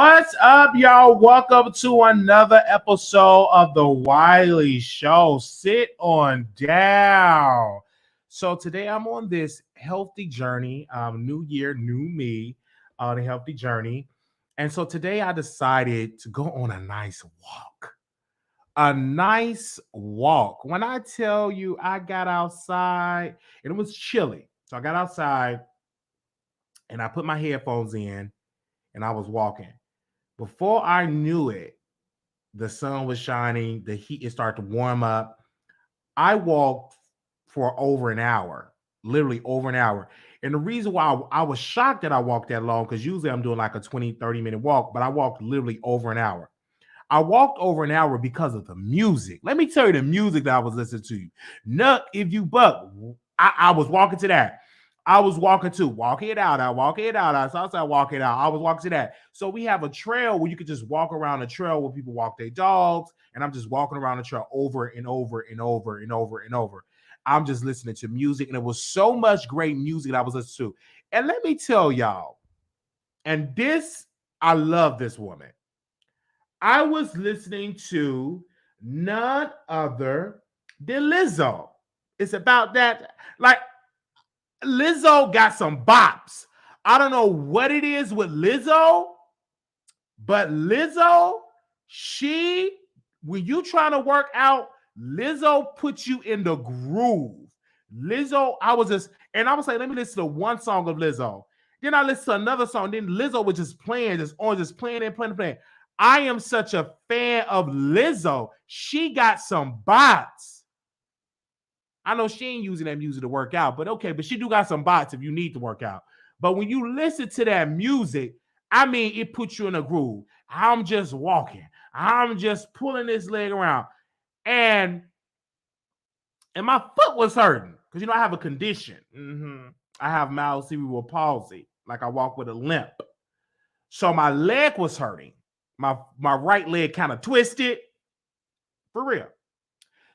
What's up, y'all? Welcome to another episode of the Wiley Show. Sit on down. So today I'm on this healthy journey. New year, new me on a healthy journey. And so today I decided to go on a nice walk. A nice walk. When I tell you I got outside and it was chilly. So I got outside and I put my headphones in and I was walking. Before I knew it, the sun was shining, the heat it started to warm up. I walked for over an hour, literally over an hour. And the reason why I was shocked that I walked that long, because usually I'm doing like a 20, 30-minute walk, but I walked literally over an hour. I walked over an hour because of the music. Let me tell you the music that I was listening to. Nuck if you buck. I was walking to that. I was walking to walking it out. I walking it out. I saw outside walking out. I was walking to that. So we have a trail where you could just walk around a trail where people walk their dogs, and I'm just walking around the trail over and over and over and over and over. I'm just listening to music, and it was so much great music that I was listening to. And let me tell y'all, and this, I love this woman. I was listening to none other than Lizzo. It's about that, like, Lizzo got some bops. I don't know what it is with Lizzo, but Lizzo, when you trying to work out, Lizzo puts you in the groove. Lizzo, I was like, let me listen to one song of Lizzo. Then I listened to another song. Then Lizzo was just playing, just playing and playing. I am such a fan of Lizzo. She got some bots. I know she ain't using that music to work out, but okay, but she do got some bots if you need to work out. But when you listen to that music, I mean, it puts you in a groove. I'm just walking. I'm just pulling this leg around. And my foot was hurting because, I have a condition. I have mild cerebral palsy. Like I walk with a limp. So my leg was hurting. My right leg kind of twisted. For real.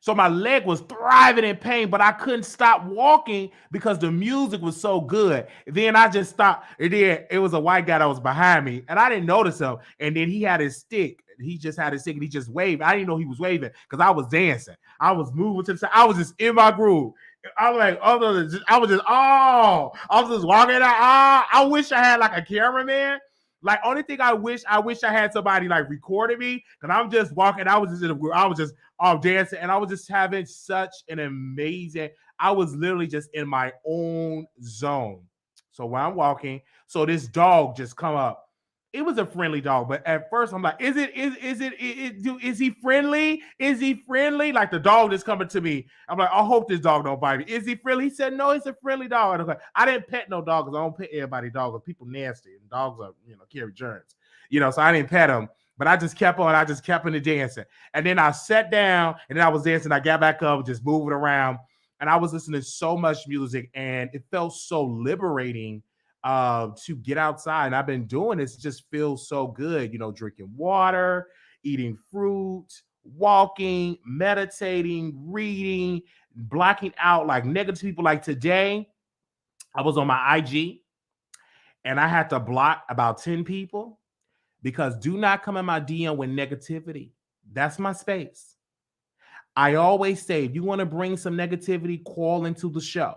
So my leg was thriving in pain, but I couldn't stop walking because the music was so good. Then I just stopped. And then it was a white guy that was behind me, and I didn't notice him. And then he had his stick. He just had his stick, and he just waved. I didn't know he was waving because I was dancing. I was moving to the side. I was just in my groove. I was like, I was just walking out. I wish I had like a cameraman. Like, only thing I wish I had somebody like recording me, because I'm just walking. I was just in a group. I was just dancing, and I was just having such an amazing. I was literally just in my own zone. So when I'm walking, so this dog just come up. It was a friendly dog, but at first I'm like, is he friendly? Is he friendly? Like, the dog is coming to me. I'm like, I hope this dog don't bite me. Is he friendly? He said, no, it's a friendly dog. And I was like, I didn't pet no dog because I don't pet everybody dog because people nasty and dogs are, carry germs, so I didn't pet him. But I just kept on. I just kept on the dancing. And then I sat down and then I was dancing. I got back up, just moving around. And I was listening to so much music, and it felt so liberating to get outside. And I've been doing this. It just feels so good, drinking water, eating fruit, walking, meditating, reading, blocking out like negative people. Like today, I was on my IG and I had to block about 10 people because do not come in my DM with negativity. That's my space. I always say, if you want to bring some negativity, call into the show.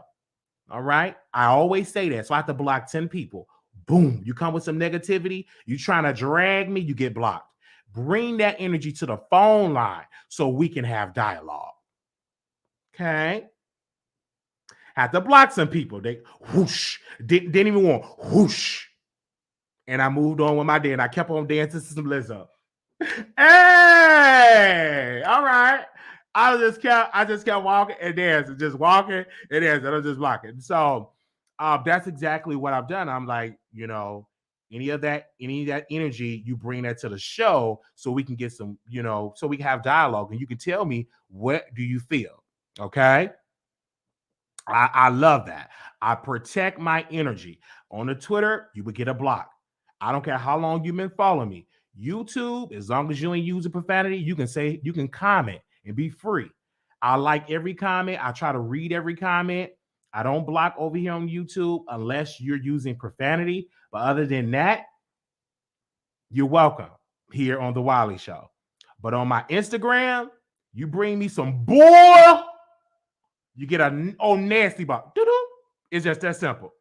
All right. I always say that. So I have to block 10 people. Boom. You come with some negativity. You trying to drag me, you get blocked. Bring that energy to the phone line so we can have dialogue. Okay. Had to block some people. They whoosh. Didn't even want whoosh. And I moved on with my day, and I kept on dancing to some Lizzo. Hey, all right. I just kept walking and dancing, just walking and dancing. I'm just blocking. So that's exactly what I've done. I'm like, any of that energy, you bring that to the show so we can get some, so we can have dialogue, and you can tell me, what do you feel? Okay. I love that. I protect my energy. On the Twitter, you would get a block. I don't care how long you've been following me. YouTube, as long as you ain't using profanity, you can comment and be free. I like every comment. I try to read every comment. I don't block over here on YouTube unless you're using profanity. But other than that, you're welcome here on the Wiley Show. But on my Instagram, you bring me some boy, you get a nasty box. It's just that simple.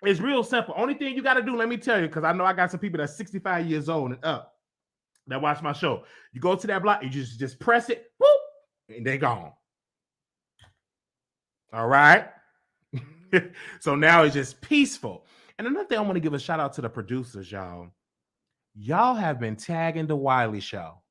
It's real simple. Only thing you got to do, let me tell you, because I know I got some people that's 65 years old and up that watch my show. You go to that block, you just press it, whoop, and they're gone. All right. So now it's just peaceful. And another thing, I want to give a shout out to the producers, y'all. Y'all have been tagging the Wiley Show.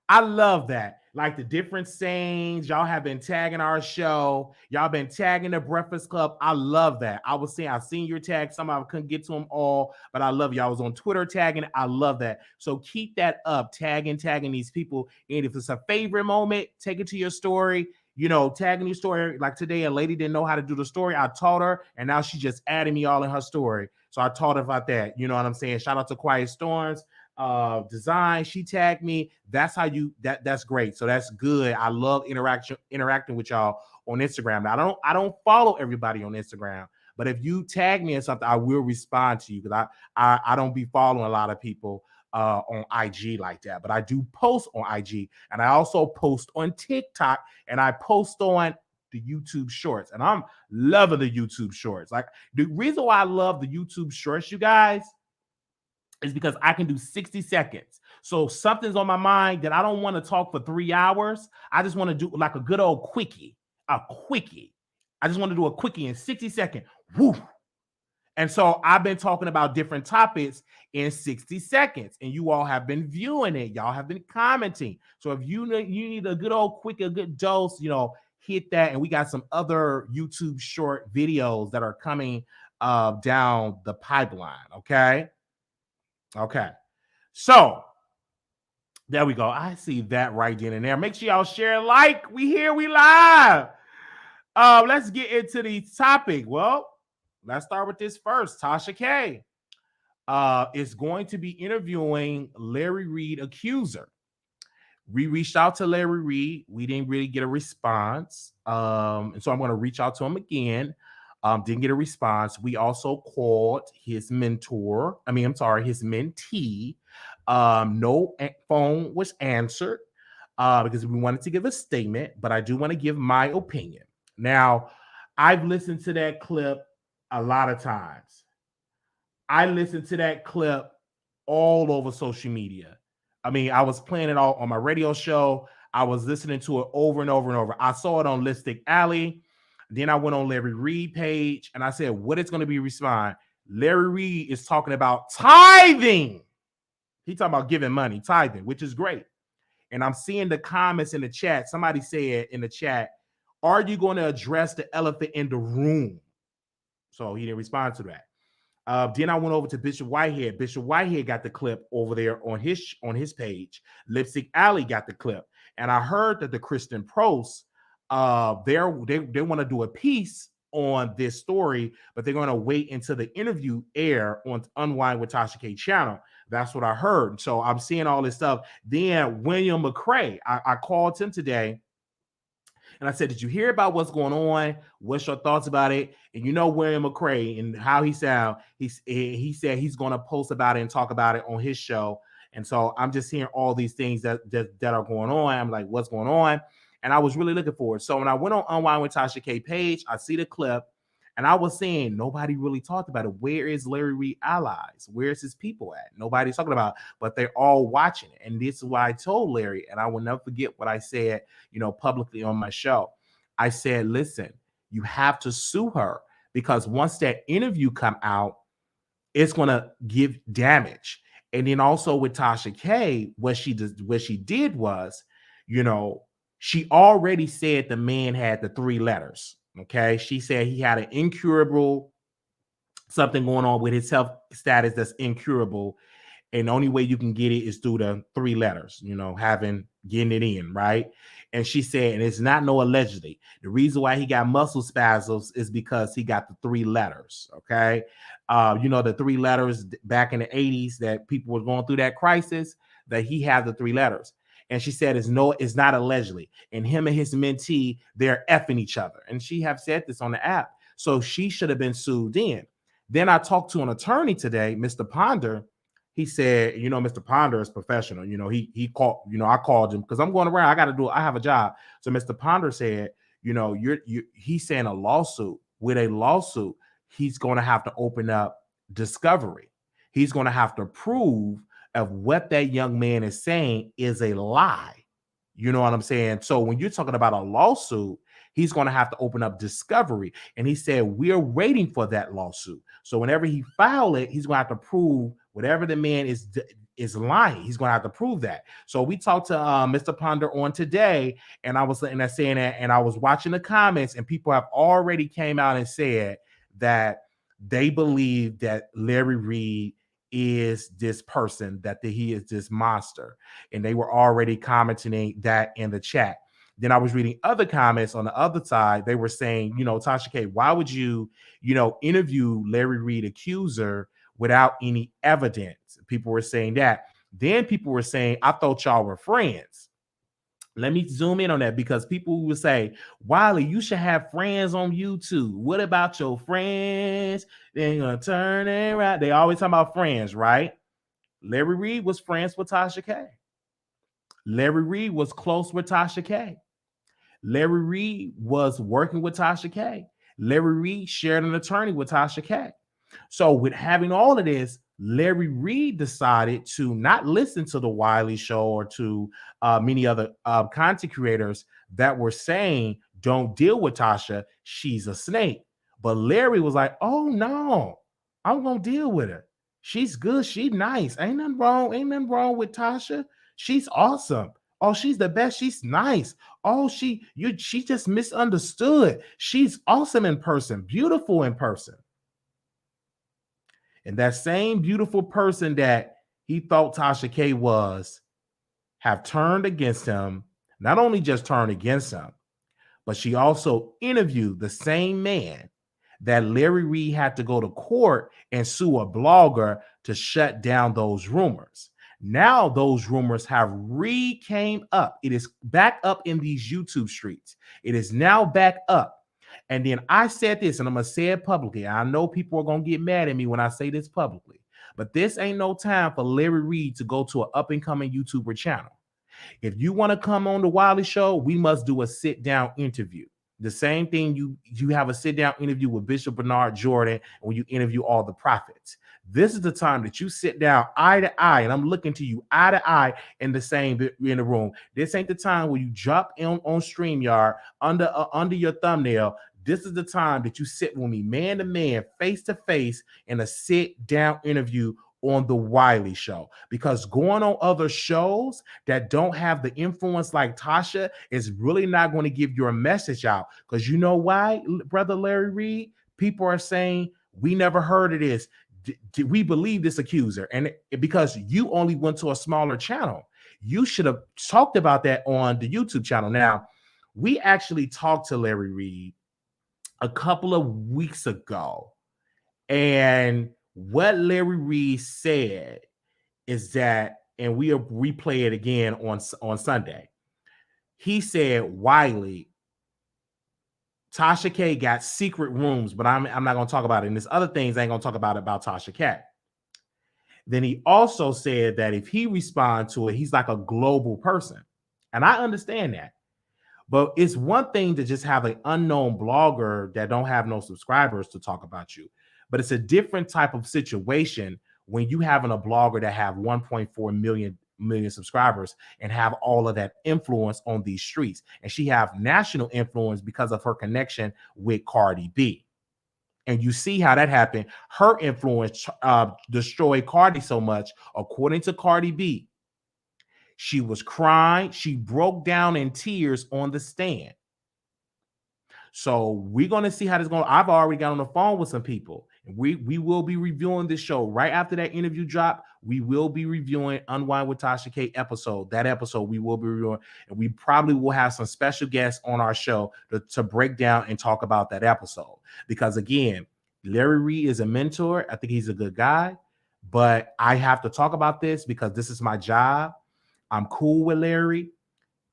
I love that. Like the different sayings, y'all have been tagging our show. Y'all been tagging the Breakfast Club. I love that. I was saying, I seen your tag. Some of I couldn't get to them all, but I love y'all. I was on Twitter tagging. I love that. So keep that up, tagging these people. And if it's a favorite moment, take it to your story. You know, tagging your story. Like today, a lady didn't know how to do the story. I taught her, and now she just added me all in her story. So I taught her about that. You know what I'm saying? Shout out to Quiet Storms. Design, she tagged me. That's how you that's great. So that's good. I love interacting with y'all on Instagram. Now, I don't follow everybody on Instagram, but if you tag me in something, I will respond to you, because I don't be following a lot of people on IG like that, but I do post on IG, and I also post on TikTok, and I post on the YouTube shorts, and I'm loving the YouTube shorts. Like, the reason why I love the YouTube shorts, you guys, is because I can do 60 seconds. So something's on my mind that I don't want to talk for 3 hours. I just want to do like a good old quickie, I just want to do a quickie in 60 seconds. Woo. And so I've been talking about different topics in 60 seconds, and you all have been viewing it. Y'all have been commenting. So if you need a good old quick, a good dose, you know, hit that. And we got some other YouTube short videos that are coming down the pipeline. Okay. So there we go. I see that right then and there. Make sure y'all share, like. We here, we live. Let's get into the topic. Well, let's start with this first. Tasha K is going to be interviewing Larry Reid accuser. We reached out to Larry Reid. We didn't really get a response. And so I'm going to reach out to him again. Didn't get a response. We also called his mentee. No phone was answered because we wanted to give a statement, but I do want to give my opinion. Now, I've listened to that clip a lot of times. I listened to that clip all over social media. I mean, I was playing it all on my radio show. I was listening to it over and over and over. I saw it on Listic Alley. Then I went on Larry Reid page, and I said, what is going to be respond? Larry Reid is talking about tithing. He's talking about giving money, tithing, which is great. And I'm seeing the comments in the chat. Somebody said in the chat, are you going to address the elephant in the room? So he didn't respond to that. Then I went over to Bishop Whitehead. Bishop Whitehead got the clip over there on his page. Lipstick Alley got the clip. And I heard that the Christian Post, they want to do a piece on this story, but they're going to wait until the interview air on Unwind with Tasha K channel. That's what I heard. So I'm seeing all this stuff. Then William McCray, I called him today, and I said, did you hear about what's going on? What's your thoughts about it? And you know William McCray and how he sound. He said he's going to post about it and talk about it on his show. And so I'm just hearing all these things that are going on. I'm like, what's going on? And I was really looking forward. So when I went on Unwind with Tasha K page, I see the clip, and I was saying nobody really talked about it. Where is Larry Reid allies? Where's his people at? Nobody's talking about it, but they're all watching it. And this is why I told Larry, and I will never forget what I said, publicly on my show. I said, listen, you have to sue her, because once that interview come out, it's going to give damage. And then also with Tasha K, what she did was, she already said the man had the 3 letters. Okay. She said he had an incurable, something going on with his health status that's incurable. And the only way you can get it is through the 3 letters, getting it in. Right. And she said, and it's not no allegedly. The reason why he got muscle spasms is because he got the 3 letters. Okay. The 3 letters back in the 80s that people were going through that crisis, that he had the 3 letters. And she said, it's not allegedly. And him and his mentee, they're effing each other. And she have said this on the app. So she should have been sued in. Then I talked to an attorney today, Mr. Ponder. he said, Mr. Ponder is professional. He called, I called him because I'm going around. I have a job. So Mr. Ponder said, he's saying a lawsuit. With a lawsuit, he's going to have to open up discovery. He's going to have to prove of what that young man is saying is a lie. You know what I'm saying? So when you're talking about a lawsuit, he's going to have to open up discovery. And he said, we're waiting for that lawsuit. So whenever he filed it, he's going to have to prove whatever the man is lying. He's going to have to prove that. So we talked to Mr. Ponder on today, and I was saying that, and I was watching the comments, and people have already came out and said that they believe that Larry Reid is this person, that he is this monster. And they were already commenting that in the chat. Then I was reading other comments on the other side. They were saying, Tasha K, why would you, interview Larry Reid accuser without any evidence? People were saying that. Then people were saying, I thought y'all were friends. Let me zoom in on that, because people would say, Wiley, you should have friends on YouTube. What about your friends? They're going to turn around. They always talk about friends, right? Larry Reid was friends with Tasha K. Larry Reid was close with Tasha K. Larry Reid was working with Tasha K. Larry Reid shared an attorney with Tasha K. So with having all of this, Larry Reid decided to not listen to the Wiley Show or to many other content creators that were saying, don't deal with Tasha, she's a snake. But Larry was like, oh no, I'm going to deal with her. She's good. She's nice. Ain't nothing wrong with Tasha. She's awesome. Oh, she's the best. She's nice. Oh, she just misunderstood. She's awesome in person, beautiful in person. And that same beautiful person that he thought Tasha K was have turned against him. Not only just turned against him, but she also interviewed the same man that Larry Reid had to go to court and sue a blogger to shut down those rumors. Now those rumors have came up. It is back up in these YouTube streets. It is now back up. And then I said this, and I'm going to say it publicly. I know people are going to get mad at me when I say this publicly, but this ain't no time for Larry Reid to go to an up-and-coming YouTuber channel. If you want to come on the Wiley Show, we must do a sit-down interview. The same thing you have a sit-down interview with Bishop Bernard Jordan when you interview all the prophets. This is the time that you sit down eye to eye, and I'm looking to you eye to eye in the room. This ain't the time where you jump on StreamYard under your thumbnail. This is the time that you sit with me, man to man, face to face, in a sit-down interview on the Wiley Show. Because going on other shows that don't have the influence like Tasha is really not going to give your message out. Because you know why, brother Larry Reid? People are saying, we never heard of this. Did we believe this accuser? And because you only went to a smaller channel, you should have talked about that on the YouTube channel. Now, we actually talked to Larry Reid a couple of weeks ago, and what Larry Reid said is that, and we'll replay it again on Sunday. He said, Wiley, Tasha K got secret rooms, but I'm not going to talk about it. And there's other things I ain't going to talk about Tasha K. Then he also said that if he responds to it, he's like a global person. And I understand that. But it's one thing to just have an unknown blogger that don't have no subscribers to talk about you. But it's a different type of situation when you having a blogger that have 1.4 million subscribers and have all of that influence on these streets. And she have national influence because of her connection with Cardi B. And you see how that happened. Her influence destroyed Cardi so much, according to Cardi B. She was crying. She broke down in tears on the stand. So we're going to see how this is going. I've already got on the phone with some people. We will be reviewing this show right after that interview drop. We will be reviewing Unwind with Tasha K episode. That episode we will be reviewing, and we probably will have some special guests on our show to break down and talk about that episode. Because again, Larry Reid is a mentor. I think he's a good guy, but I have to talk about this because this is my job. I'm cool with Larry,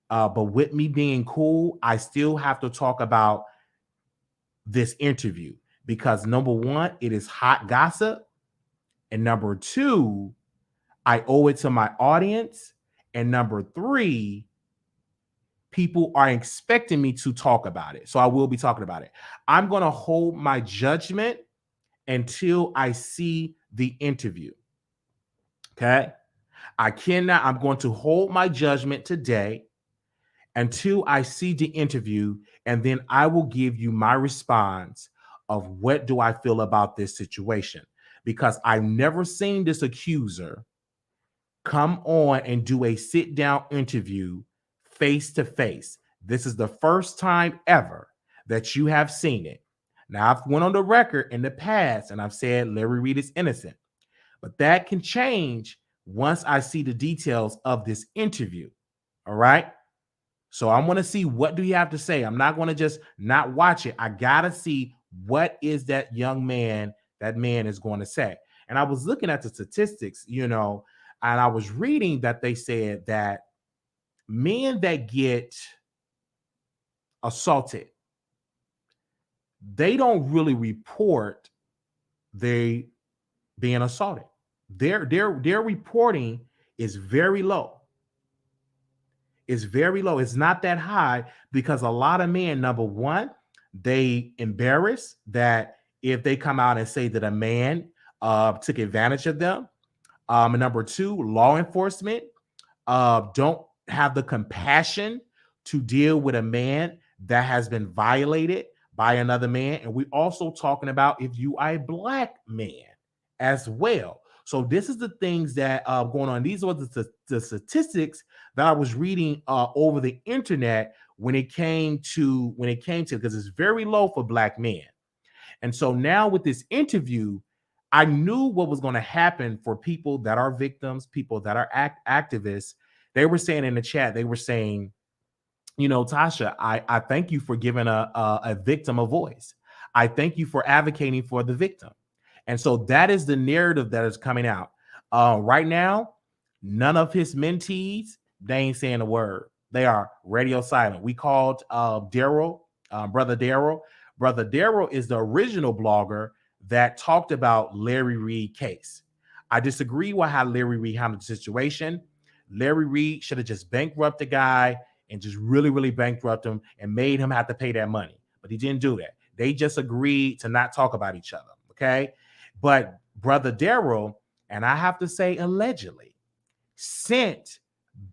but with me being cool, I still have to talk about this interview because number one, it is hot gossip, and number two, I owe it to my audience. And number three, people are expecting me to talk about it. So I will be talking about it. I'm going to hold my judgment until I see the interview. Okay. I'm going to hold my judgment today until I see the interview, and then I will give you my response of what do I feel about this situation, because I've never seen this accuser come on and do a sit down interview face to face. This is the first time ever that you have seen it. Now, I've went on the record in the past and I've said Larry Reed is innocent, but that can change once I see the details of this interview. All right. So I want to see, what do you have to say? I'm not going to just not watch it. I got to see what is that man is going to say. And I was looking at the statistics, and I was reading that they said that men that get assaulted, they don't really report they being assaulted. Their reporting is very low. It's very low. It's not that high because a lot of men, number one, they embarrass that if they come out and say that a man took advantage of them. And number two, law enforcement don't have the compassion to deal with a man that has been violated by another man. And we're also talking about if you are a black man as well. So this is the things that going on. These are the statistics that I was reading over the internet when it came to because it's very low for black men. And so now with this interview, I knew what was going to happen for people that are victims, people that are activists. They were saying in the chat, they were saying, Tasha, I thank you for giving a victim a voice. I thank you for advocating for the victim. And so that is the narrative that is coming out. Right now, none of his mentees, they ain't saying a word. They are radio silent. We called Daryl, Brother Daryl. Brother Daryl is the original blogger that talked about Larry Reed case. I disagree with how Larry Reed handled the situation. Larry Reed should have just bankrupted the guy and just really, really bankrupt him and made him have to pay that money. But he didn't do that. They just agreed to not talk about each other. Okay. But Brother Daryl, and I have to say allegedly, sent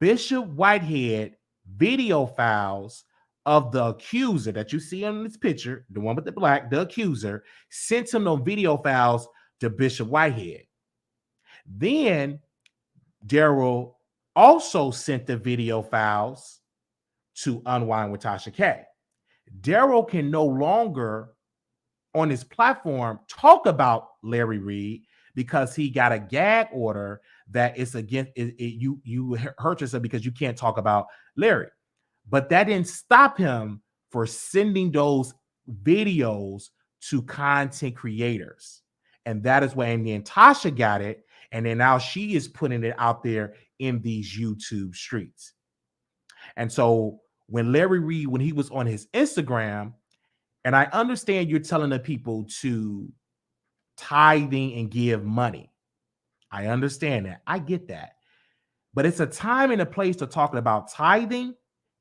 Bishop Whitehead video files of the accuser that you see in this picture, the one with the black, the accuser, sent him those video files to Bishop Whitehead. Then Daryl also sent the video files to Unwind with Tasha K. Daryl can no longer on his platform talk about Larry Reed because he got a gag order that it's against you hurt yourself because you can't talk about Larry. But that didn't stop him for sending those videos to content creators. And that is when then Tasha got it. And then now she is putting it out there in these YouTube streets. And so when Larry Reed, when he was on his Instagram, and I understand you're telling the people to tithing and give money. I understand that. I get that. But it's a time and a place to talk about tithing,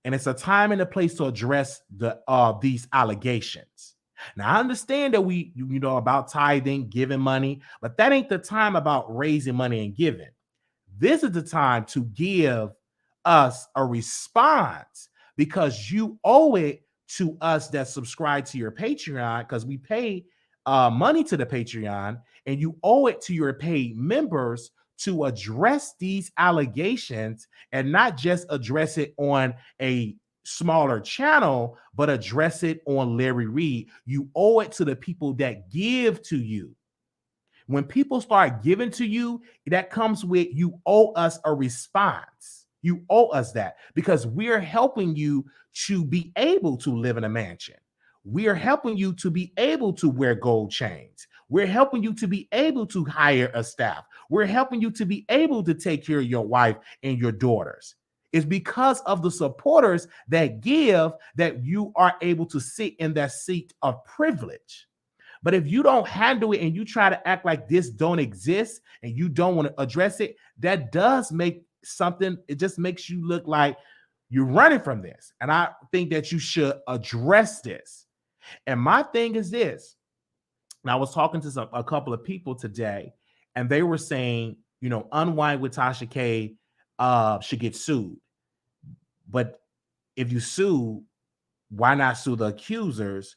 and it's a time and a place to address these allegations. Now, I understand that we, about tithing, giving money, but that ain't the time about raising money and giving. This is the time to give us a response because you owe it to us that subscribe to your Patreon, because we pay money to the Patreon, and you owe it to your paid members to address these allegations and not just address it on a smaller channel, but address it on Larry Reed. You owe it to the people that give to you. When people start giving to you, that comes with you owe us a response. You owe us that because we're helping you to be able to live in a mansion. We are helping you to be able to wear gold chains. We're helping you to be able to hire a staff. We're helping you to be able to take care of your wife and your daughters. It's because of the supporters that give that you are able to sit in that seat of privilege. But if you don't handle it and you try to act like this don't exist and you don't want to address it, that does make something, it just makes you look like you're running from this. And I think that you should address this. And my thing is this, and I was talking to a couple of people today, and they were saying, Unwind with Tasha K should get sued. But if you sue, why not sue the accusers?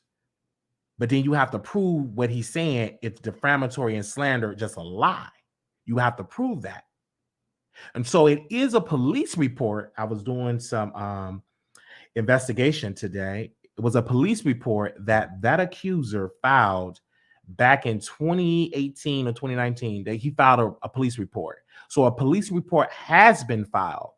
But then you have to prove what he's saying. It's defamatory and slander, just a lie. You have to prove that. And so it is a police report. I was doing some investigation today. It was a police report that accuser filed back in 2018 or 2019. That he filed a police report. So a police report has been filed.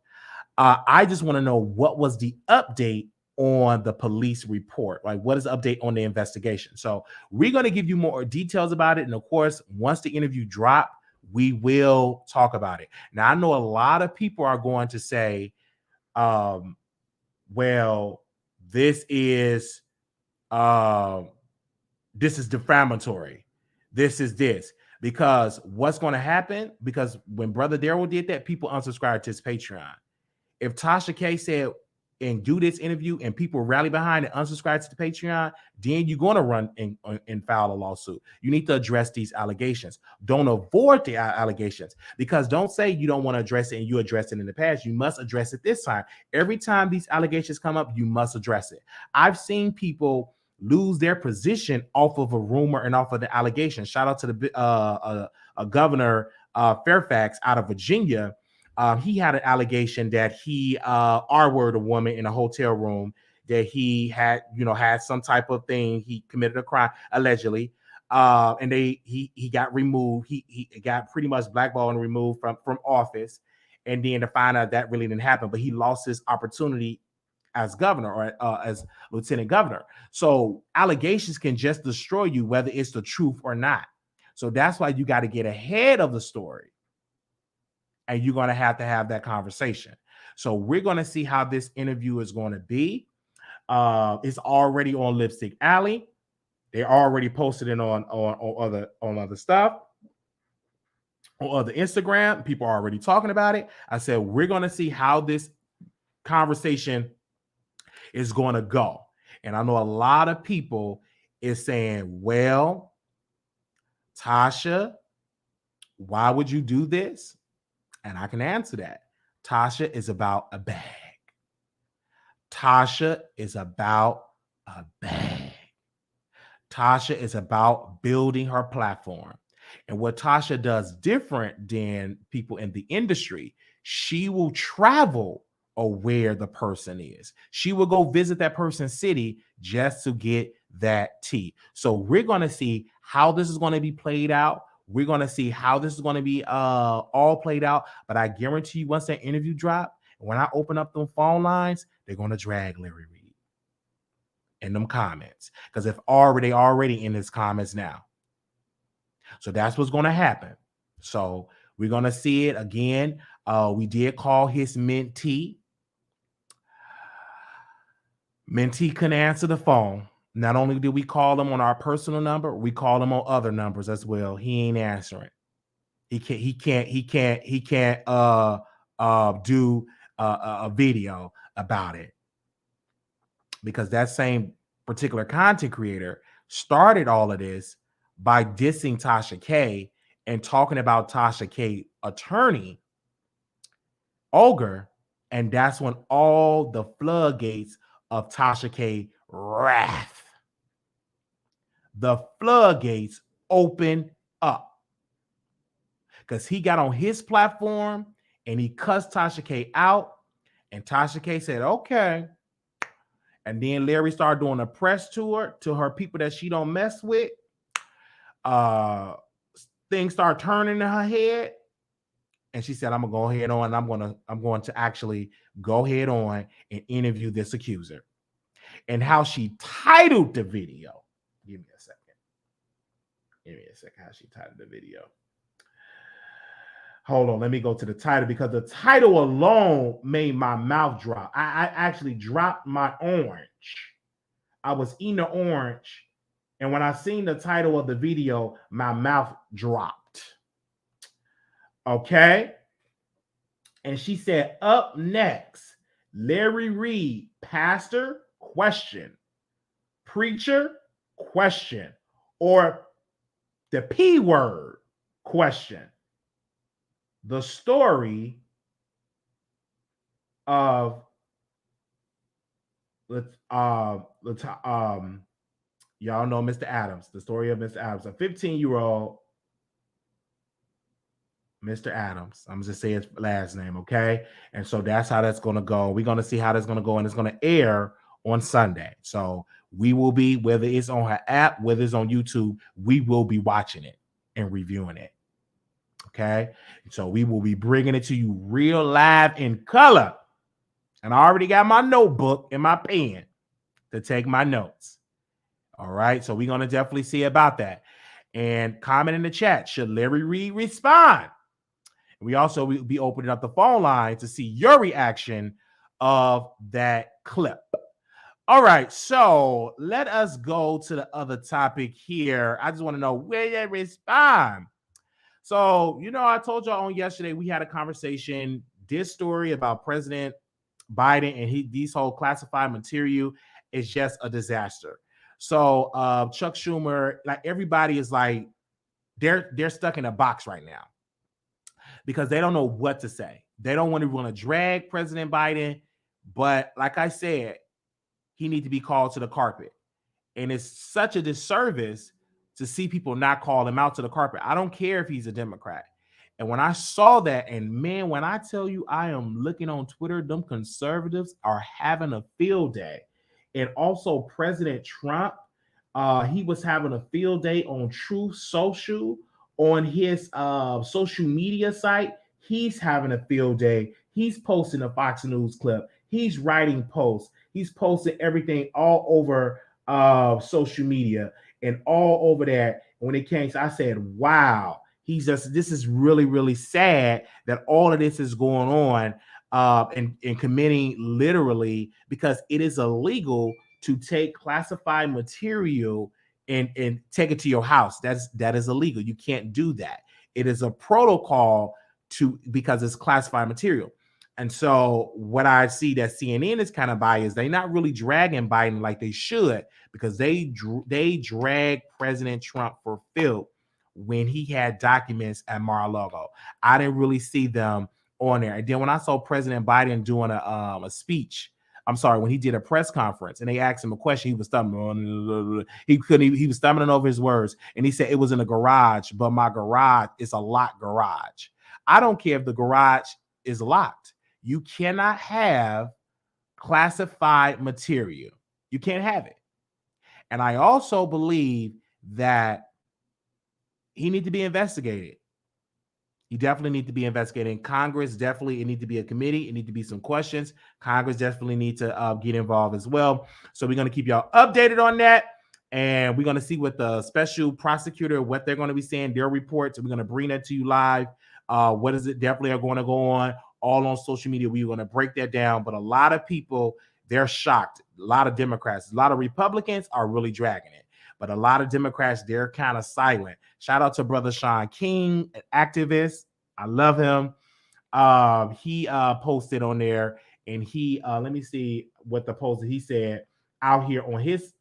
I just want to know, what was the update on the police report? Like, what is the update on the investigation? So we're going to give you more details about it. And of course, once the interview drop, we will talk about it. Now, I know a lot of people are going to say, well, this is defamatory. This is this. Because what's going to happen? Because when Brother Daryl did that, people unsubscribed to his Patreon. If Tasha K said and do this interview and people rally behind and unsubscribe to the Patreon, then you're going to run and file a lawsuit. You need to address these allegations. Don't avoid the allegations, because don't say you don't want to address it and you addressed it in the past. You must address it this time. Every time these allegations come up, you must address it. I've seen people lose their position off of a rumor and off of the allegation. Shout out to the Governor Fairfax out of Virginia. He had an allegation that he R-worded a woman in a hotel room, that he had some type of thing. He committed a crime allegedly, and he got removed. He got pretty much blackballed and removed from office, and then to find out that really didn't happen, but he lost his opportunity as governor or as lieutenant governor. So allegations can just destroy you, whether it's the truth or not. So that's why you got to get ahead of the story. And you're going to have that conversation. So we're going to see how this interview is going to be. It's already on Lipstick Alley. They already posted it on other stuff, on other Instagram. People are already talking about it. I said, we're going to see how this conversation is going to go. And I know a lot of people is saying, well, Tasha, why would you do this? And I can answer that. Tasha is about a bag. Tasha is about a bag. Tasha is about building her platform. And what Tasha does different than people in the industry, she will travel where the person is. She will go visit that person's city just to get that tea. So we're going to see how this is going to be played out. We're going to see how this is going to be all played out. But I guarantee you, once that interview drop, when I open up them phone lines, they're going to drag Larry Reid in them comments, because if they already in his comments now. So that's what's going to happen. So we're going to see it again. We did call his mentee. Mentee couldn't answer the phone. Not only did we call him on our personal number, we called him on other numbers as well. He ain't answering. He can't do a video about it, because that same particular content creator started all of this by dissing Tasha K and talking about Tasha K attorney Ogre, and that's when all the floodgates of Tasha K wrath, the floodgates open up, because he got on his platform and he cussed Tasha K out, and Tasha K said, okay. And then Larry started doing a press tour to her people that she don't mess with. Things start turning in her head. And she said, I'm gonna go ahead on, and I'm going to actually go ahead on and interview this accuser. And how she titled the video. Give me a second. How she titled the video. Hold on, let me go to the title, because the title alone made my mouth drop. I actually dropped my orange. I was eating the orange, and when I seen the title of the video, my mouth dropped. Okay? And she said, up next, Larry Reed, pastor, question, preacher, question, or the P word, question. The story of y'all know Mr. Adams, the story of Mr. Adams, a 15-year-old Mr. Adams. I'm just say his last name, okay? And so that's how that's going to go. We're going to see how that's going to go, and it's going to air on Sunday. So we will be, whether it's on her app, whether it's on YouTube, we will be watching it and reviewing it, okay? So we will be bringing it to you real live in color. And I already got my notebook and my pen to take my notes. All right, so we're going to definitely see about that. And comment in the chat, should Larry Reed respond? We also will be opening up the phone line to see your reaction of that clip. All right, so let us go to the other topic here. I just want to know where they respond. So, you know, I told y'all on yesterday we had a conversation, this story about President Biden and these whole classified material is just a disaster. So Chuck Schumer, like everybody is like, they're stuck in a box right now because they don't know what to say. They don't want to drag President Biden, but like I said, he needs to be called to the carpet. And it's such a disservice to see people not call him out to the carpet. I don't care if he's a Democrat. And when I saw that, and man, when I tell you I am looking on Twitter, them conservatives are having a field day. And also President Trump, he was having a field day on Truth Social, on his social media site. He's having a field day. He's posting a Fox News clip. He's writing posts. He's posting everything all over social media and all over that. When it came, so I said, wow, this is really, really sad that all of this is going on and committing literally, because it is illegal to take classified material and take it to your house. That is illegal. You can't do that. It is a protocol because it's classified material. And so what I see that CNN is kind of biased. They're not really dragging Biden like they should, because they drag President Trump for filth when he had documents at Mar-a-Lago. I didn't really see them on there. And then when I saw President Biden doing a speech, I'm sorry, when he did a press conference and they asked him a question, he was stumbling. He was stumbling over his words. And he said it was in a garage, but my garage is a locked garage. I don't care if the garage is locked. You cannot have classified material. You can't have it. And I also believe that he needs to be investigated. He definitely needs to be investigated. Congress definitely, it needs to be a committee. It needs to be some questions. Congress definitely needs to get involved as well. So we're going to keep y'all updated on that. And we're going to see what the special prosecutor, what they're going to be saying, their reports. We're going to bring that to you live. What is it definitely are going to go on all on social media. We're going to break that down. But a lot of people, they're shocked. A lot of Democrats, a lot of Republicans are really dragging it. But a lot of Democrats, they're kind of silent. Shout out to brother Sean Kayne, an activist. I love him. He posted on there, and he let me see what the post he said out here on his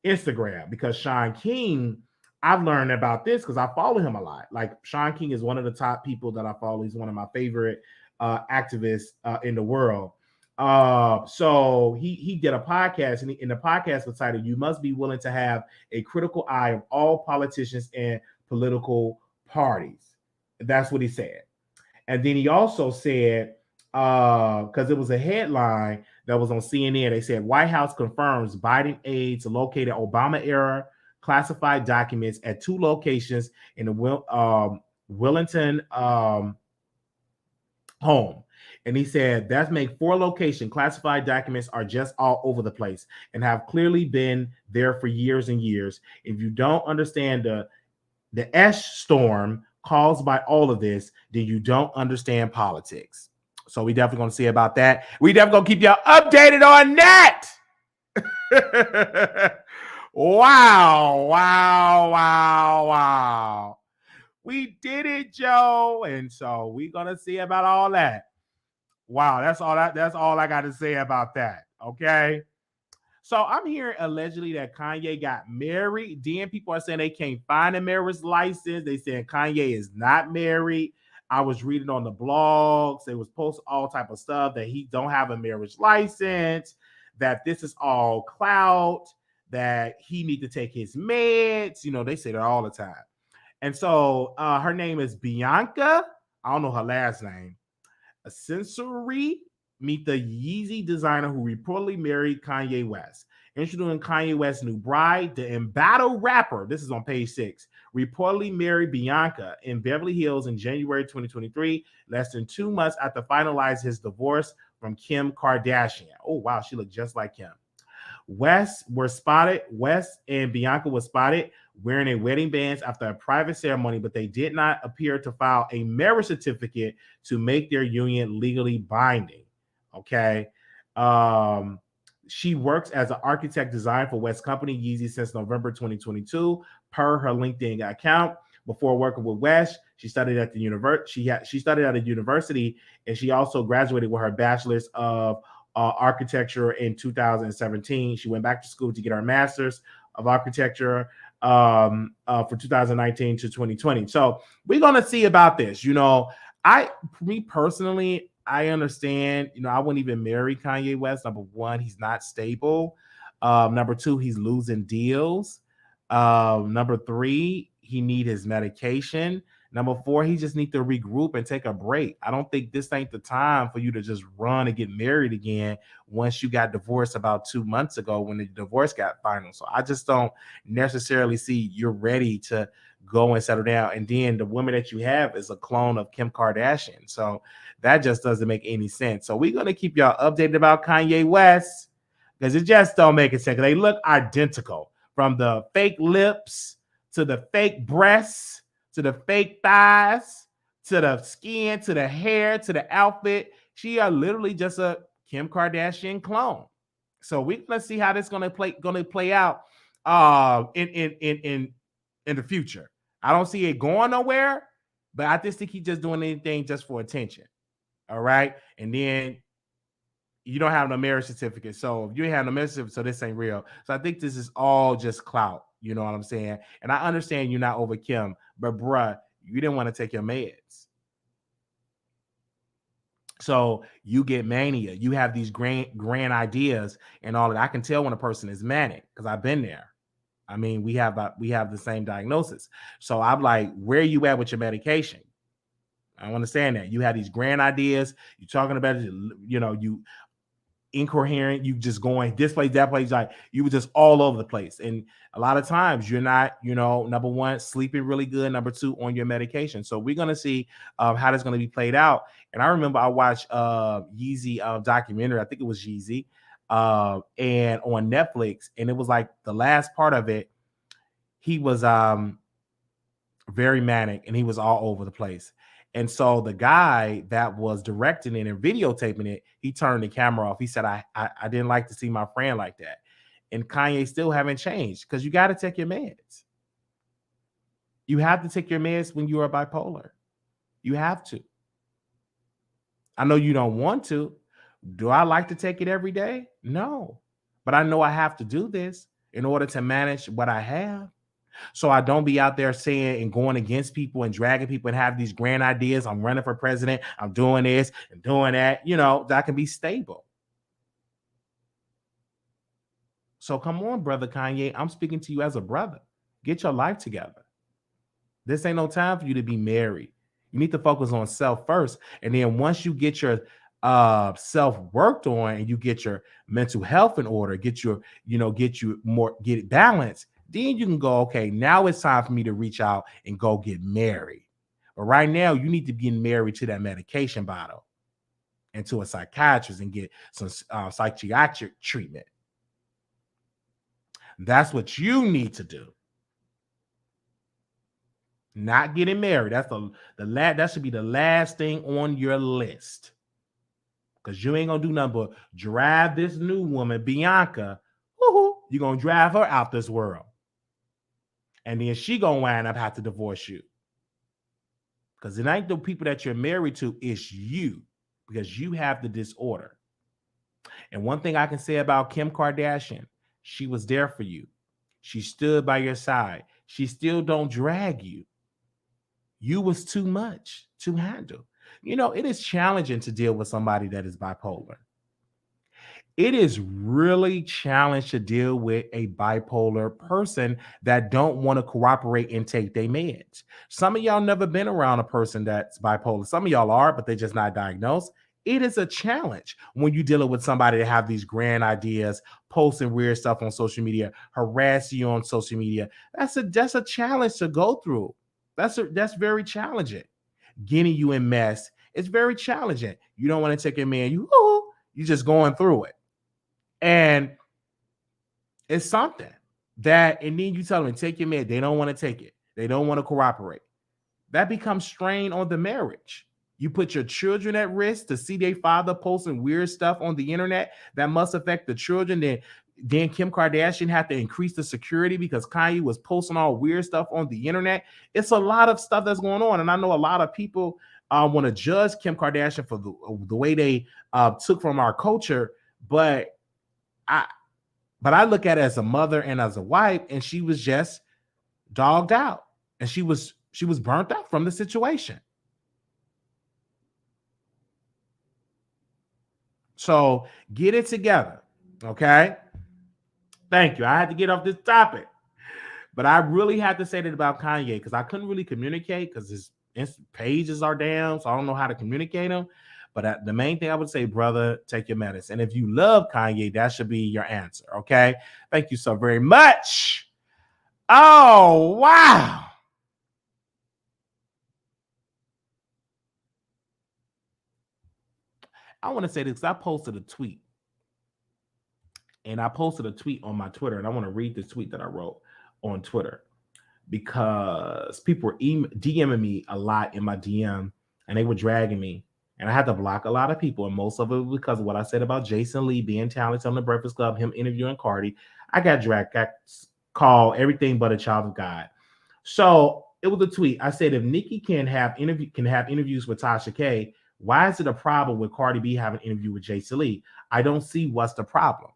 Instagram, because Sean Kayne, I've learned about this because I follow him a lot. Like Sean Kayne is one of the top people that I follow. He's one of my favorite activists in the world. So he did a podcast, and in the podcast was titled, "You Must Be Willing to Have a Critical Eye of All Politicians and Political Parties." That's what he said. And then he also said, because it was a headline that was on CNN, they said White House confirms Biden aides located Obama-era classified documents at 2 locations in the Wellington home. And he said that's make 4 locations. Classified documents are just all over the place and have clearly been there for years and years. If you don't understand the ash storm caused by all of this, then you don't understand politics. So we definitely going to see about that. We definitely going to keep y'all updated on that. Wow. We did it, Joe. And so we're gonna see about all that. Wow, that's all I got to say about that. Okay. So I'm hearing allegedly that Kanye got married. Then people are saying they can't find a marriage license. They saying Kanye is not married. I was reading on the blogs. They was posting all type of stuff that he don't have a marriage license, that this is all clout, that he need to take his meds. You know, they say that all the time. And so her name is Bianca. I don't know her last name. A sensory. Meet the Yeezy designer who reportedly married Kanye West. Introducing Kanye West's new bride, the embattled rapper, this is on page 6, reportedly married Bianca in Beverly Hills in January 2023, less than 2 months after finalizing his divorce from Kim Kardashian. Oh, wow, she looked just like Kim. West and Bianca were spotted wearing a wedding bands after a private ceremony, but they did not appear to file a marriage certificate to make their union legally binding. Okay. She works as an architect design for West Company Yeezy since November 2022, per her LinkedIn account. Before working with West, she studied at the university. She studied at a university, and she also graduated with her bachelor's of architecture in 2017. She went back to school to get her master's of architecture for 2019 to 2020. So we're gonna see about this. You know, me personally, I understand. You know, I wouldn't even marry Kanye West. Number one, he's not stable. Number two, he's losing deals. Number three, he need his medication. Number four, he just need to regroup and take a break. I don't think this ain't the time for you to just run and get married again once you got divorced about 2 months ago when the divorce got final. So I just don't necessarily see you're ready to go and settle down. And then the woman that you have is a clone of Kim Kardashian. So that just doesn't make any sense. So we're going to keep y'all updated about Kanye West because it just don't make sense. They look identical, from the fake lips to the fake breasts to the fake thighs to the skin to the hair to the outfit. She are literally just a Kim Kardashian clone. So we're gonna see how this gonna play out in the future. I don't see it going nowhere, but I just think he's just doing anything just for attention. All right, and then you don't have no marriage certificate. So if you ain't have no marriage certificate, so this ain't real. So I think this is all just clout. You know what I'm saying? And I understand you're not over Kim, but bruh, you didn't want to take your meds. So you get mania. You have these grand ideas and all that. I can tell when a person is manic because I've been there. I mean, we have the same diagnosis. So I'm like, where are you at with your medication? I understand that. You have these grand ideas. You're talking about it, you know, you incoherent, you just going this place, that place, like you were just all over the place. And a lot of times you're not, you know, number one, sleeping really good, number two, on your medication. So we're gonna see how that's gonna be played out. And I remember I watched Yeezy documentary, I think it was Yeezy, and on Netflix, and it was like the last part of it, he was very manic and he was all over the place. And so the guy that was directing it and videotaping it, he turned the camera off. He said, I didn't like to see my friend like that. And Kanye still haven't changed because you got to take your meds. You have to take your meds when you are bipolar. You have to. I know you don't want to. Do I like to take it every day? No. But I know I have to do this in order to manage what I have. So I don't be out there saying and going against people and dragging people and have these grand ideas. I'm running for president. I'm doing this and doing that. You know, that can be stable. So come on, brother Kanye. I'm speaking to you as a brother. Get your life together. This ain't no time for you to be married. You need to focus on self first. And then once you get your self worked on and you get your mental health in order, get you it balanced, then you can go, okay, now it's time for me to reach out and go get married. But right now, you need to be married to that medication bottle and to a psychiatrist and get some psychiatric treatment. That's what you need to do. Not getting married. That's that should be the last thing on your list. Because you ain't gonna do nothing but drive this new woman, Bianca. You're gonna drive her out this world. And then she gonna wind up have to divorce you. Because it ain't the people that you're married to, it's you, because you have the disorder. And one thing I can say about Kim Kardashian, she was there for you. She stood by your side. She still don't drag you. You was too much to handle. You know, it is challenging to deal with somebody that is bipolar. It is really challenging to deal with a bipolar person that don't want to cooperate and take their meds. Some of y'all never been around a person that's bipolar. Some of y'all are, but they're just not diagnosed. It is a challenge when you're dealing with somebody that have these grand ideas, posting weird stuff on social media, harass you on social media. That's a challenge to go through. That's very challenging. Getting you in mess, it's very challenging. You don't want to take a man, you just going through it. And it's something that, and then you tell them, take your med. They don't want to take it. They don't want to cooperate. That becomes strain on the marriage. You put your children at risk to see their father posting weird stuff on the internet that must affect the children. Then Kim Kardashian had to increase the security because Kanye was posting all weird stuff on the internet. It's a lot of stuff that's going on. And I know a lot of people want to judge Kim Kardashian for the way they took from our culture. But I look at it as a mother and as a wife, and she was just dogged out, and she was burnt out from the situation. So get it together, okay? Thank you. I had to get off this topic, but I really had to say that about Kanye because I couldn't really communicate because his pages are down, so I don't know how to communicate them. But the main thing I would say, brother, take your medicine. And if you love Kanye, that should be your answer, okay? Thank you so very much. Oh, wow. I want to say this because I posted a tweet. And I posted a tweet on my Twitter, and I want to read the tweet that I wrote on Twitter because people were DMing me a lot in my DM, and they were dragging me. And I had to block a lot of people, and most of it was because of what I said about Jason Lee being talented on the Breakfast Club, him interviewing Cardi. I got dragged, got called everything but a child of God. So it was a tweet. I said, if Nicki can have interviews with Tasha K, why is it a problem with Cardi B having an interview with Jason Lee? I don't see what's the problem.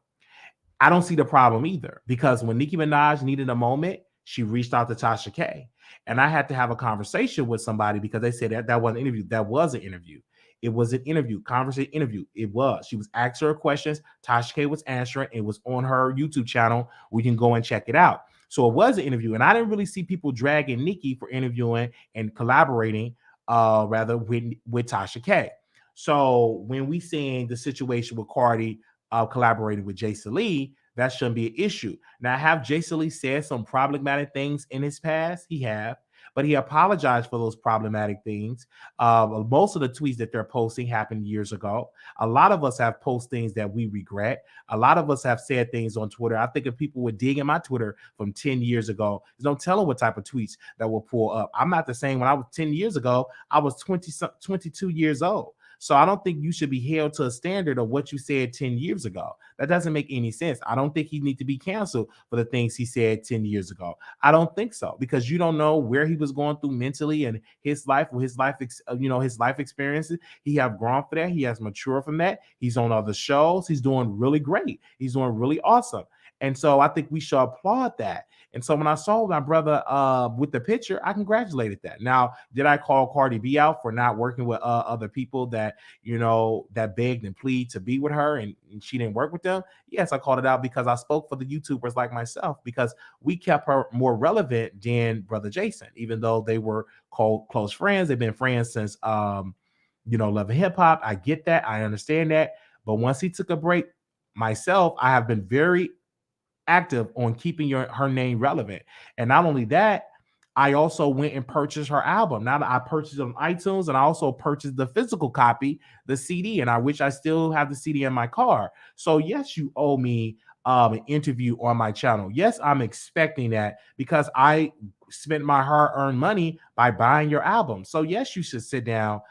I don't see the problem either, because when Nicki Minaj needed a moment, she reached out to Tasha K. And I had to have a conversation with somebody because they said that wasn't an interview. That was an interview. It was an interview, conversation interview. It was. She was asking her questions. Tasha K was answering. It was on her YouTube channel. We can go and check it out. So it was an interview. And I didn't really see people dragging Nicki for interviewing and collaborating with Tasha K. So when we seeing the situation with Cardi collaborating with Jason Lee, that shouldn't be an issue. Now, have Jason Lee said some problematic things in his past? He have, but he apologized for those problematic things. Most of the tweets that they're posting happened years ago. A lot of us have posted things that we regret. A lot of us have said things on Twitter. I think if people were digging my Twitter from 10 years ago, there's no telling what type of tweets that will pull up. I'm not the same. When I was 10 years ago, I was 22 years old. So I don't think you should be held to a standard of what you said 10 years ago. That doesn't make any sense. I don't think he needs to be canceled for the things he said 10 years ago. I don't think so, because you don't know where he was going through mentally and his life, his life experiences. He have grown for that. He has matured from that. He's on other shows. He's doing really great. He's doing really awesome. And so I think we should applaud that. And so when I saw my brother with the picture, I congratulated that. Now, did I call Cardi B out for not working with other people that begged and pleaded to be with her and she didn't work with them? Yes, I called it out because I spoke for the YouTubers like myself, because we kept her more relevant than Brother Jason, even though they were called close friends. They've been friends since Love and Hip Hop. I get that. I understand that. But once he took a break, myself, I have been very active on keeping her name relevant. And not only that, I also went and purchased her album. Now that I purchased it on iTunes, and I also purchased the physical copy, the CD, and I wish I still have the CD in my car. So yes, you owe me an interview on my channel. Yes, I'm expecting that because I spent my hard-earned money by buying your album. So yes, you should sit down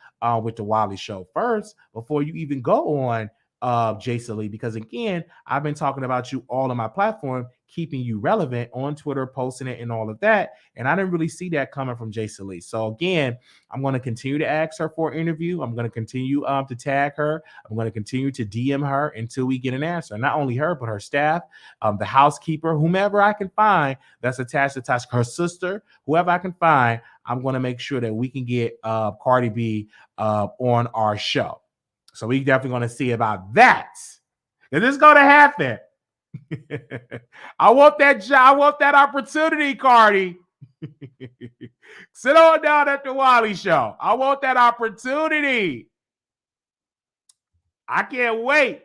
with the Wiley Show first before you even go on Jason Lee, because again, I've been talking about you all on my platform. keeping you relevant on Twitter, posting it and all of that. And I didn't really see that coming from Jason Lee. So again, I'm going to continue to ask her for an interview. I'm going to continue to tag her. I'm going to continue to DM her until we get an answer. Not only her, but her staff, the housekeeper, whomever I can find that's attached to Tasha, her sister, whoever I can find. I'm going to make sure that we can get Cardi B on our show. So we definitely going to see about that. Is this going to happen? I want that job. I want that opportunity, Cardi. Sit on down at the Wiley Show. I want that opportunity. I can't wait.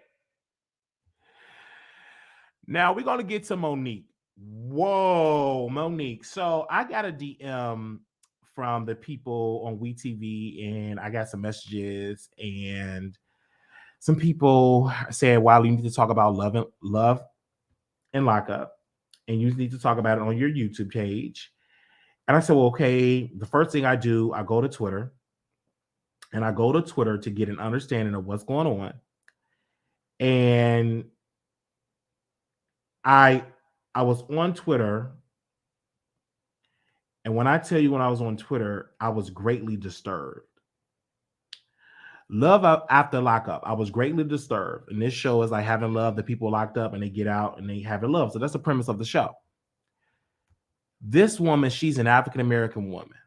Now we're going to get to Monique. Whoa, Monique. So I got a DM from the people on WeTV, and I got some messages, and some people said, "Wow, you need to talk about love and Lockup, and you need to talk about it on your YouTube page." And I said, "Well, okay." The first thing I do, I go to Twitter, and I go to Twitter to get an understanding of what's going on. And I was on Twitter. And when I tell you, when I was on Twitter, I was greatly disturbed. Love after Lockup, I was greatly disturbed. And this show is like having love, the people locked up and they get out and they have love. So that's the premise of the show. This woman, she's an African-American woman.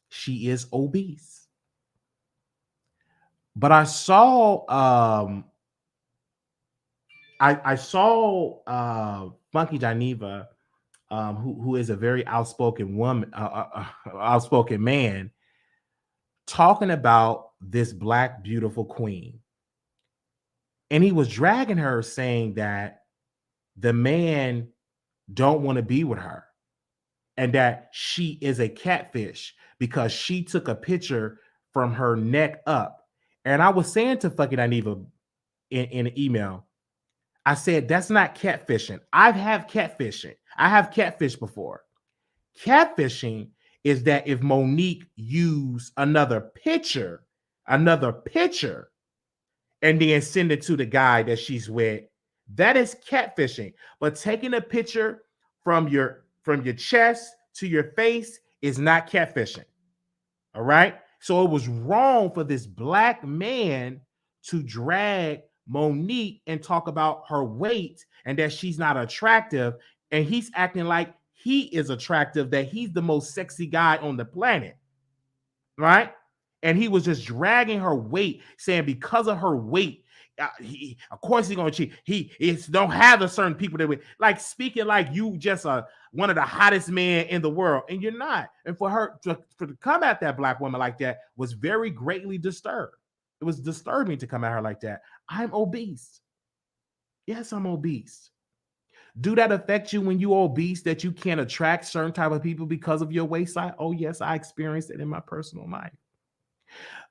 She is obese. But I saw I saw Funky Geneva, who is a very outspoken woman, outspoken man, talking about this black beautiful queen. And he was dragging her, saying that the man don't want to be with her and that she is a catfish because she took a picture from her neck up. And I was saying to Funky Geneva in an email, I said, that's not catfishing. I have catfished before. Catfishing is that if Monique used another picture, and then send it to the guy that she's with, that is catfishing. But taking a picture from your chest to your face is not catfishing. All right. So it was wrong for this black man to drag Monique and talk about her weight and that she's not attractive. And he's acting like he is attractive, that he's the most sexy guy on the planet. Right. And he was just dragging her weight, saying because of her weight, of course he's gonna cheat. He don't have a certain people that way, like speaking like you just one of the hottest men in the world, and you're not. And for her to come at that black woman like that was very greatly disturbed. It was disturbing to come at her like that. I'm obese. Yes, I'm obese. Do that affect you when you're obese, that you can't attract certain type of people because of your waist size? Oh yes, I experienced it in my personal life.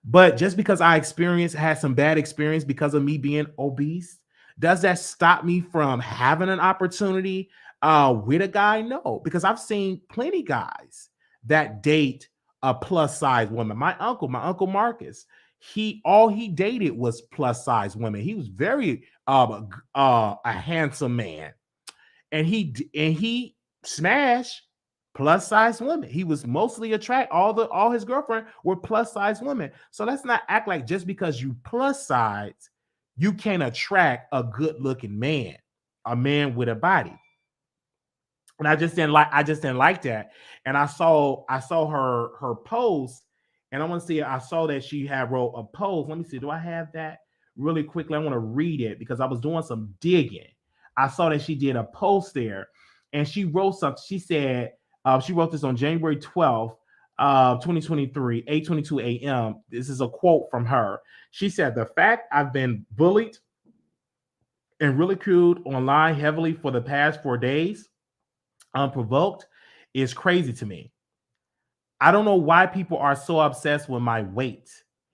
But just because I had some bad experience because of me being obese, does that stop me from having an opportunity with a guy? No, because I've seen plenty guys that date a plus size woman. My uncle Marcus, all he dated was plus size women. He was very a handsome man, and he smashed plus size women. He was mostly all his girlfriend were plus size women. So let's not act like just because you plus size, you can't attract a good looking man, a man with a body. And I just didn't like that. And I saw her post, and I want to see. I saw that she had wrote a post. Let me see. Do I have that really quickly? I want to read it because I was doing some digging. I saw that she did a post there, and she wrote something. She said, she wrote this on January 12th, 2023, 8:22 a.m. This is a quote from her. She said, "The fact I've been bullied and ridiculed online heavily for the past 4 days, unprovoked, is crazy to me. I don't know why people are so obsessed with my weight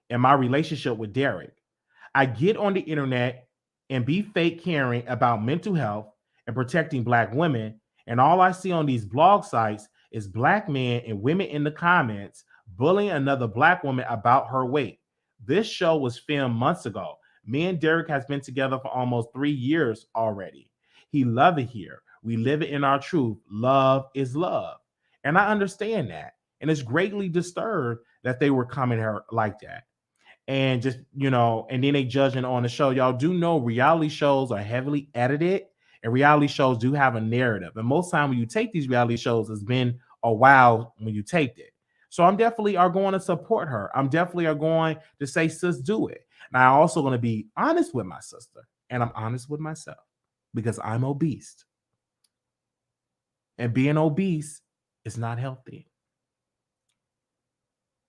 and my relationship with Derek. I get on the internet and be fake caring about mental health and protecting black women, and all I see on these blog sites is black men and women in the comments bullying another black woman about her weight. This show was filmed months ago. Me and Derek has been together for almost 3 years already. He love it here. We live it in our truth. Love is love. And I understand that. And it's greatly disturbed that they were coming here like that. And just, and then they judging on the show. Y'all do know reality shows are heavily edited, and reality shows do have a narrative. And most time when you take these reality shows, it's been a while when you taped it. So I'm definitely are going to support her. I'm definitely are going to say, sis, do it. And I'm also going to be honest with my sister, and I'm honest with myself because I'm obese. And being obese is not healthy.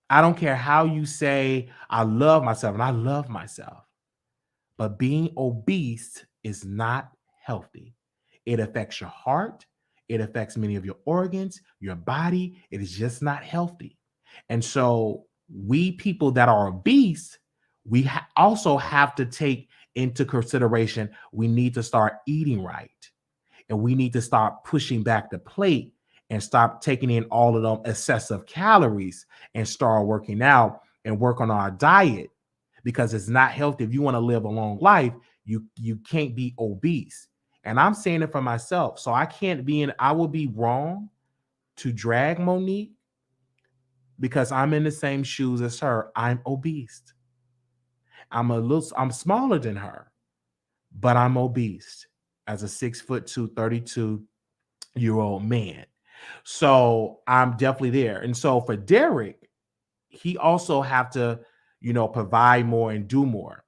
I don't care how you say I love myself, and I love myself, but being obese is not healthy. It affects your heart. It affects many of your organs, your body. It is just not healthy. And so we people that are obese, we also have to take into consideration, we need to start eating right. And we need to start pushing back the plate and stop taking in all of them excessive calories and start working out and work on our diet, because it's not healthy. If you want to live a long life, you can't be obese. And I'm saying it for myself. So I will be wrong to drag Monique because I'm in the same shoes as her. I'm obese. I'm smaller than her, but I'm obese as a 6'2", 32-year-old man. So I'm definitely there. And so for Derek, he also have to, provide more and do more.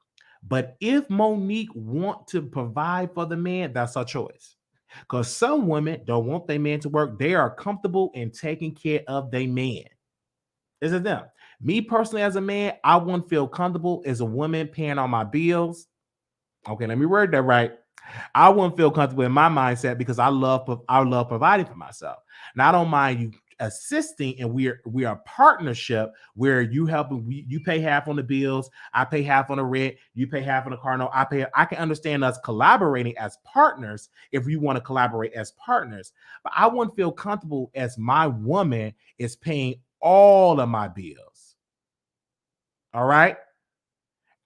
But if Monique want to provide for the man, that's her choice. Because some women don't want their man to work. They are comfortable in taking care of their man. Is it them? Me personally, as a man, I wouldn't feel comfortable as a woman paying all my bills. Okay, let me word that right. I wouldn't feel comfortable in my mindset because I love providing for myself. Now I don't mind you assisting, and we are a partnership where you you pay half on the bills, I pay half on the rent, you pay half on the car note, I can understand us collaborating as partners if you want to collaborate as partners. But I wouldn't feel comfortable as my woman is paying all of my bills. All right.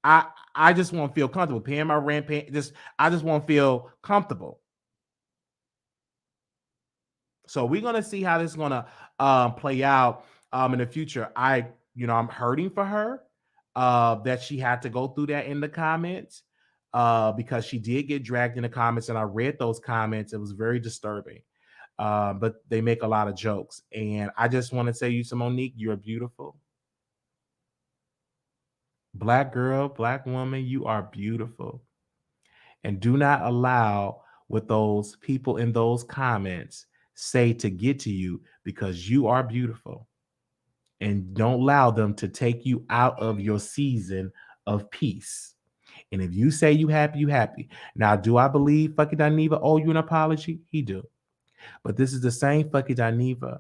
I just won't feel comfortable paying my rent, I just won't feel comfortable. So we're gonna see how this is gonna play out in the future. I'm hurting for her that she had to go through that in the comments because she did get dragged in the comments, and I read those comments. It was very disturbing. But they make a lot of jokes, and I just want to say, you, Monique, you're beautiful. Black girl, black woman, you are beautiful. And do not allow what those people in those comments say to get to you, because you are beautiful. And don't allow them to take you out of your season of peace. And if you say you happy, you happy. Now, do I believe fucking Dineva owe you an apology? He do. But this is the same fucking Dineva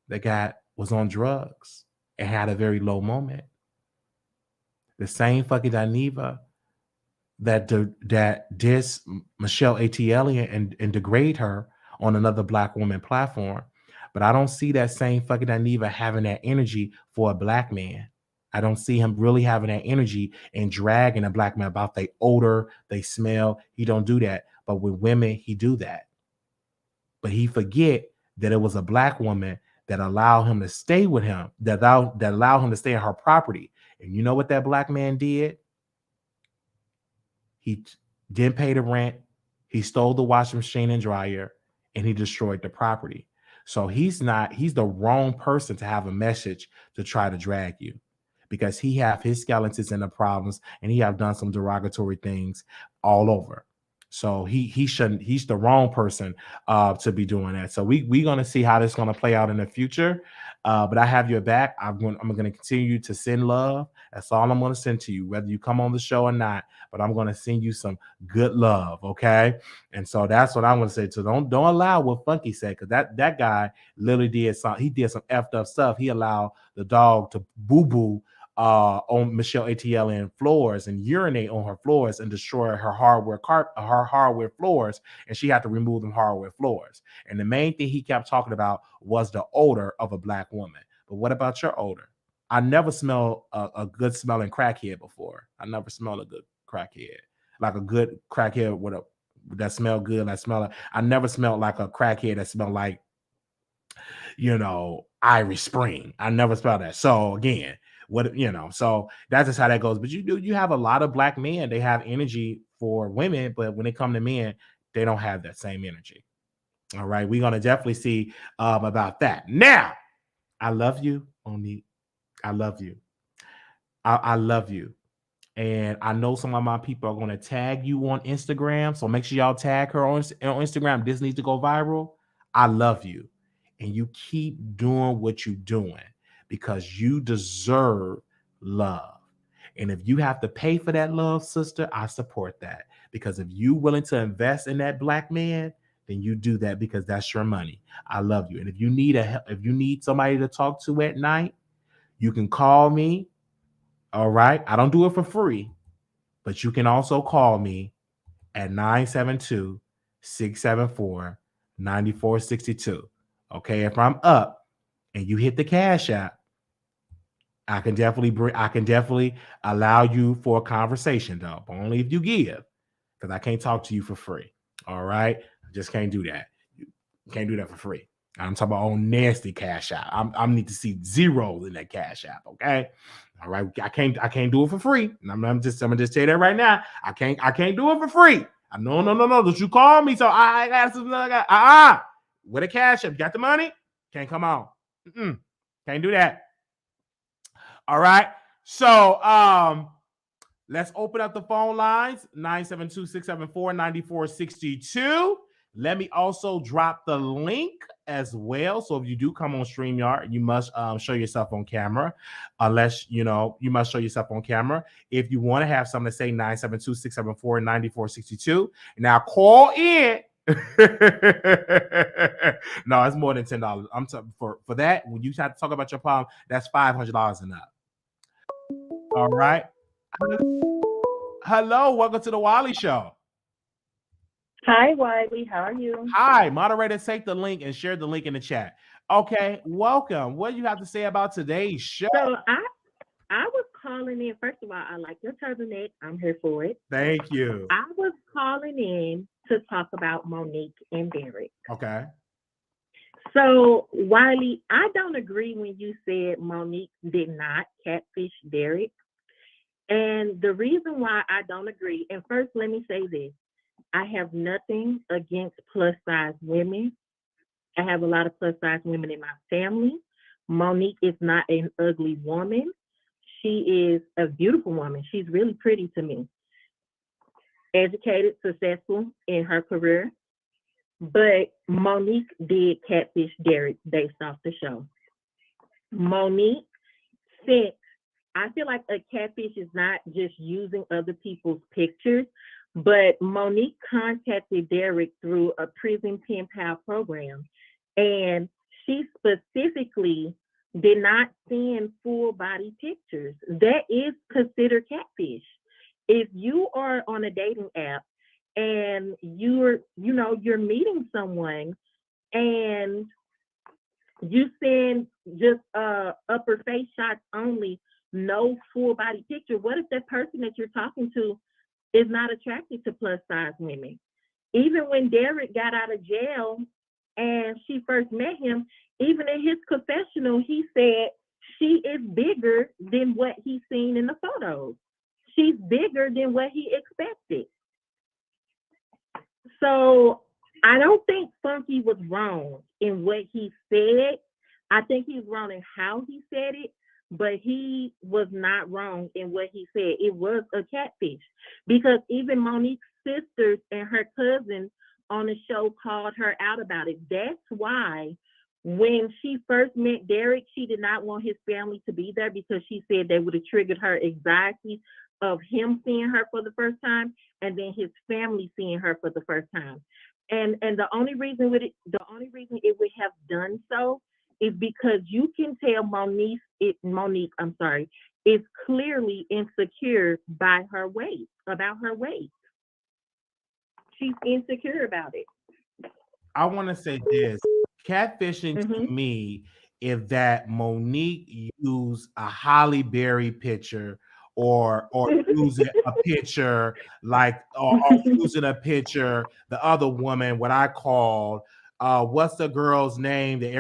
that was on drugs and had a very low moment. The same fucking Dineva that diss Michelle ATL and degrade her on another black woman platform. But I don't see that same fucking Dineva having that energy for a black man. I don't see him really having that energy and dragging a black man about they odor, they smell. He don't do that. But with women, he do that. But he forget that it was a black woman that allowed him to stay with him, that allowed him to stay on her property. And you know what that black man did? He didn't pay the rent. He stole the washing machine and dryer, and he destroyed the property. So he's the wrong person to have a message to try to drag you, because he have his skeletons in the problems, and he have done some derogatory things all over. So he shouldn't. He's the wrong person to be doing that. So we're gonna see how this is gonna play out in the future. But I have your back. I'm gonna continue to send love. That's all I'm gonna send to you, whether you come on the show or not. But I'm gonna send you some good love, okay? And so that's what I'm gonna say. So don't allow what Funky said, because that guy literally did some effed up stuff. He allowed the dog to boo on Michelle ATL floors and urinate on her floors and destroy her hardware floors, and she had to remove them hardware floors. And the main thing he kept talking about was the odor of a black woman. But what about your odor? I never smelled a good smelling crackhead before. I never smelled a good crackhead, like a good crackhead that smell good. I never smelled like a crackhead that smelled like, Irish Spring. I never smelled that. So again, so that's just how that goes. But you have a lot of black men, they have energy for women, but when it come to men, they don't have that same energy. All right, we're gonna definitely see about that. Now, I love you, Monique. I love you. I love you. And I know some of my people are going to tag you on Instagram. So make sure y'all tag her on Instagram. This needs to go viral. I love you. And you keep doing what you're doing because you deserve love. And if you have to pay for that love, sister, I support that. Because if you're willing to invest in that black man, then you do that because that's your money. I love you. And if you need somebody to talk to at night, you can call me. All right. I don't do it for free, but you can also call me at 972-674-9462. Okay. If I'm up and you hit the Cash App, I can definitely allow you for a conversation, though, but only if you give, because I can't talk to you for free. All right. I just can't do that. You can't do that for free. I'm talking about own nasty Cash App. I need to see zeros in that Cash App. Okay. All right. I can't do it for free. And I'm gonna just tell you that right now. I can't do it for free. No. Don't you call me. So I got something like that. With a Cash App. You got the money? Can't come on. Can't do that. All right. So let's open up the phone lines. 972-674-9462. Let me also drop the link as well. So if you do come on StreamYard, you must show yourself on camera. Unless, you must show yourself on camera. If you want to have something to say, 972-674-9462. Now call in. No, it's more than $10. I'm for that. When you have to talk about your problem, that's $500 and up. All right. Hello, welcome to the Wiley Show. Hi, Wiley. How are you? Hi, moderator, take the link and share the link in the chat. Okay, welcome. What do you have to say about today's show? So I was calling in. First of all, I like your turtleneck. I'm here for it. Thank you. I was calling in to talk about Monique and Derek. Okay. So, Wiley, I don't agree when you said Monique did not catfish Derek. And the reason why I don't agree, and first let me say this, I have nothing against plus size women. I have a lot of plus size women in my family. Monique is not an ugly woman. She is a beautiful woman. She's really pretty to me. Educated, successful in her career. But Monique did catfish Derek based off the show. Monique said, I feel like a catfish is not just using other people's pictures, but Monique contacted Derek through a prison pen pal program. And she specifically did not send full body pictures. That is considered catfish. If you are on a dating app and you're meeting someone and you send just upper face shots only, no full body picture, what if that person that you're talking to is not attracted to plus size women? Even when Derek got out of jail and she first met him, even in his confessional, he said she is bigger than what he's seen in the photos. She's bigger than what he expected. So I don't think Funky was wrong in what he said. I think he was wrong in how he said it, but he was not wrong in what he said. It was a catfish because even Monique's sisters and her cousins on the show called her out about it. That's why when she first met Derek, she did not want his family to be there because she said they would have triggered her anxiety of him seeing her for the first time and then his family seeing her for the first time. And the only reason it would have done so is because you can tell Monique is clearly insecure by her weight, about her weight. She's insecure about it. I want to say this. Catfishing to me is that Monique used a Holly Berry picture or using a picture like or using a picture, the other woman, what I called what's the girl's name that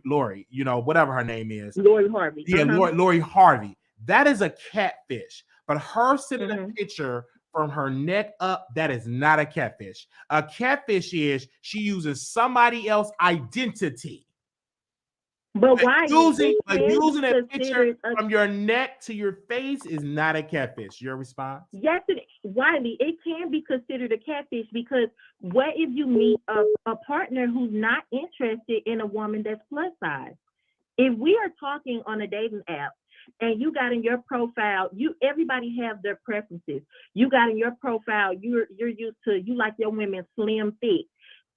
Lori, you know, whatever her name is. Lori Harvey. Yeah, Lori Harvey. That is a catfish. But her sending a picture from her neck up, that is not a catfish. A catfish is she uses somebody else's identity. But why using a picture from your neck to your face is not a catfish? Your response? Yes, Wiley, it can be considered a catfish because what if you meet a partner who's not interested in a woman that's plus size? If we are talking on a dating app and you got in your profile, everybody have their preferences. You got in your profile, you're used to, you like your women slim, thick,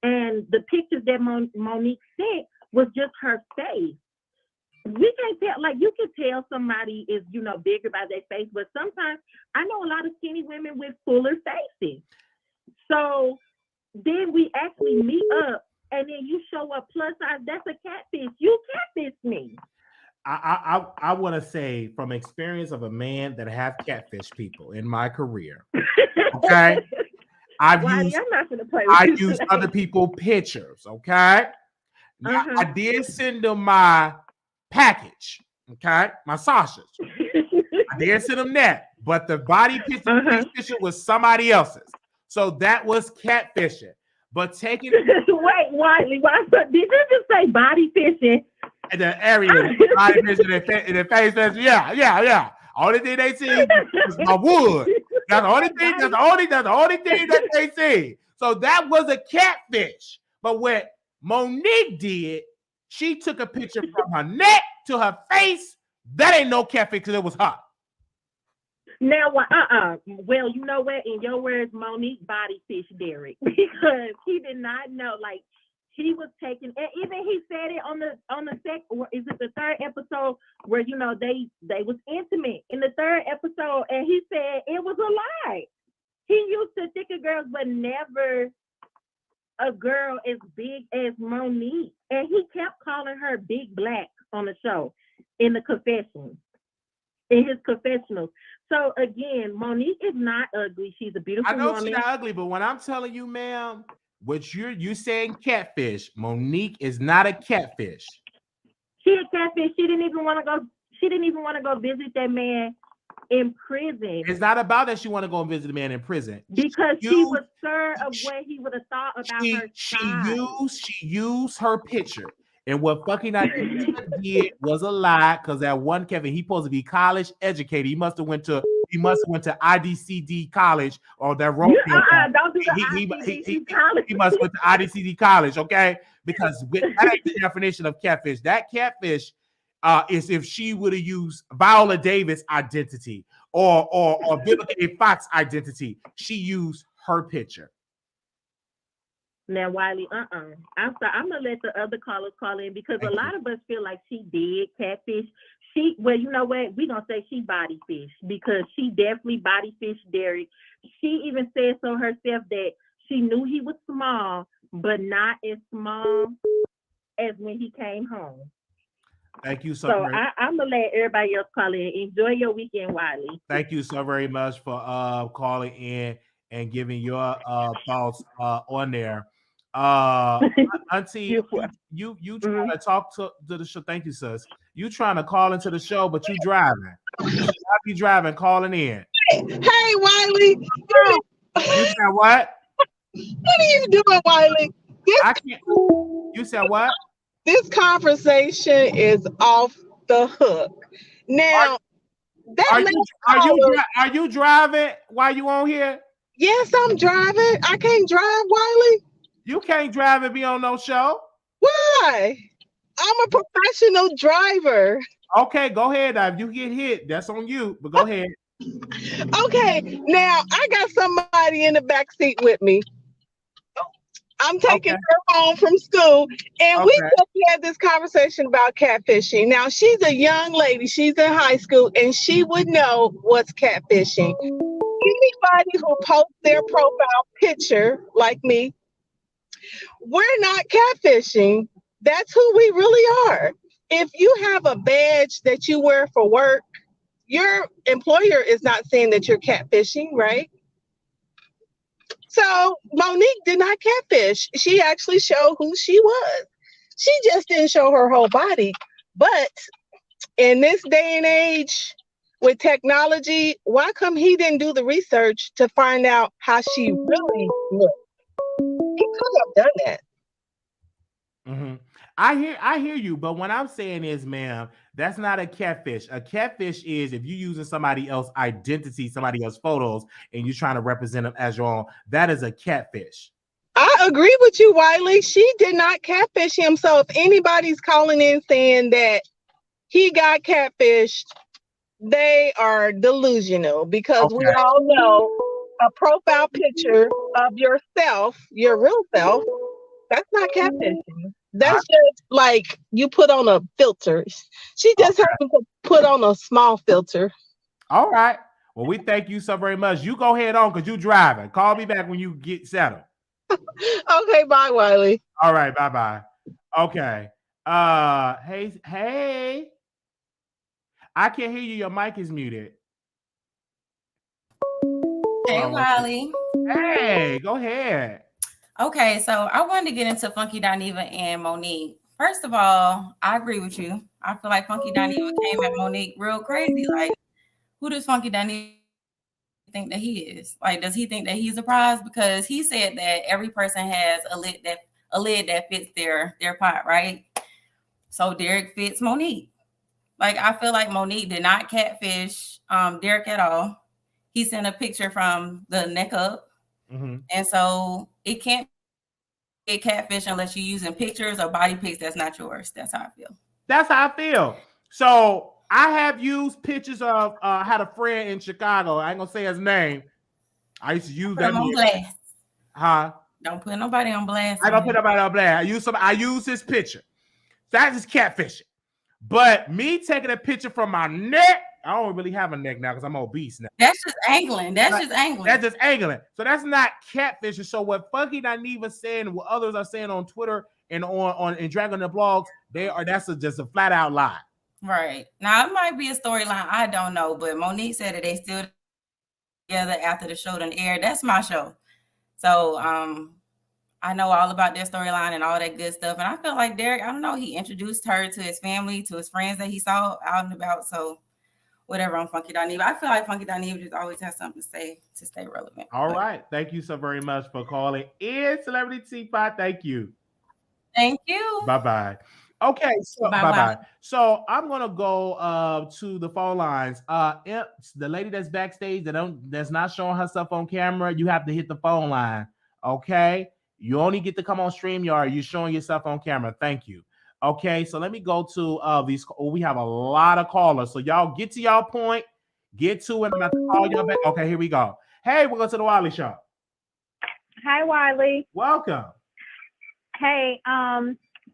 and the pictures that Monique sent was just her face. We can't tell, like you can tell somebody is, you know, bigger by their face, but sometimes I know a lot of skinny women with fuller faces. So then we actually meet up and then you show up plus size, that's a catfish. You catfish me. I want to say from experience of a man that have catfish people in my career, okay? I use other people's pictures, okay? Now, I did send them my package, okay? My sausage. I did send them that, but the body picture was somebody else's. So that was catfishing. But taking wait, Wiley, did you just say body fishing? And the area, body fishing in the face fishing. Yeah. Only thing they see is my wood. That's the only thing. That's the only thing that they see. So that was a catfish. But what Monique did, she took a picture from her neck to her face. That ain't no catfish because it was her. Now, well, you know what? In your words, Monique body fish Derek because he did not know. Like he was taking, and even he said it on the second, or is it the third episode where you know they was intimate in the third episode, and he said it was a lie. He used to thicker girls, but never a girl as big as Monique, and he kept calling her Big Black on the show in the confessions. In his confessionals. So again, Monique is not ugly. She's a beautiful woman. I know she's not ugly, but when I'm telling you, ma'am, what you saying catfish, Monique is not a catfish. She a catfish. She didn't even want to go visit that man in prison. It's not about that she want to go and visit the man in prison. Because she was sure of what he would have thought about her. She used her picture. And what fucking Idea did was a lie, because that one Kevin, he supposed to be college educated. He must have went to IDCD college or that wrong. Don't do the he must have went to IDCD college, okay? Because that ain't the definition of catfish. That catfish is if she would have used Viola Davis identity or Vivica Fox identity. She used her picture. Now, Wiley, I'm gonna let the other callers call in because a lot of us feel like she did catfish. Well, you know what? We're gonna say she body fish because she definitely body fished Derek. She even said so herself that she knew he was small, but not as small as when he came home. Thank you so I'm gonna let everybody else call in. Enjoy your weekend, Wiley. Thank you so very much for calling in and giving your thoughts on there. Auntie, you trying to talk to the show? Thank you, sis. You trying to call into the show, but you driving. You driving, calling in. Hey, Wiley. You said what? What are you doing, Wiley? You said what? This conversation is off the hook. Now, are you driving while you on here? Yes, I'm driving. I can't drive, Wiley. You can't drive and be on no show. Why? I'm a professional driver. Okay, go ahead. If you get hit, that's on you. But go ahead. Okay, now I got somebody in the back seat with me. I'm taking her home from school, and we just had this conversation about catfishing. Now, she's a young lady. She's in high school, and she would know what's catfishing. Anybody who posts their profile picture, like me, we're not catfishing. That's who we really are. If you have a badge that you wear for work, your employer is not saying that you're catfishing, right? So Monique did not catfish. She actually showed who she was. She just didn't show her whole body. But in this day and age with technology, why come he didn't do the research to find out how she really looked? He could have done that. Mm-hmm. I hear you, but what I'm saying is, ma'am, that's not a catfish. A catfish is if you're using somebody else's identity, somebody else's photos, and you're trying to represent them as your own. That is a catfish. I agree with you, Wiley. She did not catfish him. So if anybody's calling in saying that he got catfished, they are delusional because we Okay. all know a profile picture of yourself, your real self, that's not catfishing. That's just like you put on a filter. She just happened to put on a small filter. All right. Well, we thank you so very much. You go ahead on because you driving. Call me back when you get settled. Okay, bye, Wiley. All right, bye-bye. Okay. Hey. I can't hear you. Your mic is muted. Hey, Wiley. Hey, go ahead. Okay, so I wanted to get into Funky Dineva and Monique. First of all, I agree with you. I feel like Funky Dineva came at Monique real crazy. Like, who does Funky Dineva think that he is? Like, does he think that he's a prize? Because he said that every person has a lid that fits their pot, right? So Derek fits Monique. Like, I feel like Monique did not catfish Derek at all. He sent a picture from the neck up. Mm-hmm. And so it can't be a catfish unless you're using pictures or body pics that's not yours. That's how I feel. That's how I feel. So I have used pictures of I had a friend in Chicago. I ain't gonna say his name. I used to use that on blast. Huh? Don't put nobody on blast. I don't put nobody on blast. I use his picture. That's just catfishing. But me taking a picture from my neck, I don't really have a neck now because I'm obese now. That's just angling. That's just angling. So that's not catfishing. So what Funky Dineva saying, and what others are saying on Twitter and on and dragging the blogs, that's just a flat out lie. Right. Now it might be a storyline. I don't know, but Monique said that they still together after the show done aired. That's my show. So I know all about their storyline and all that good stuff. And I feel like Derek, I don't know, he introduced her to his family, to his friends that he saw out and about. So whatever on Funky Dineva. I feel like Funky Dineva just always has something to say to stay relevant. All right. Thank you so very much for calling in Celebrity Teapot. Thank you. Thank you. Bye-bye. Okay, so bye-bye. So I'm gonna go to the phone lines. The lady that's backstage that's not showing herself on camera, you have to hit the phone line. Okay. You only get to come on StreamYard. You're showing yourself on camera. Thank you. Okay, so let me go to these. We have a lot of callers. So y'all get to y'all point. Get to it. I'm about to call y'all back. Okay, here we go. Hey, we're going to the Wiley Show. Hi, Wiley. Welcome. Hey,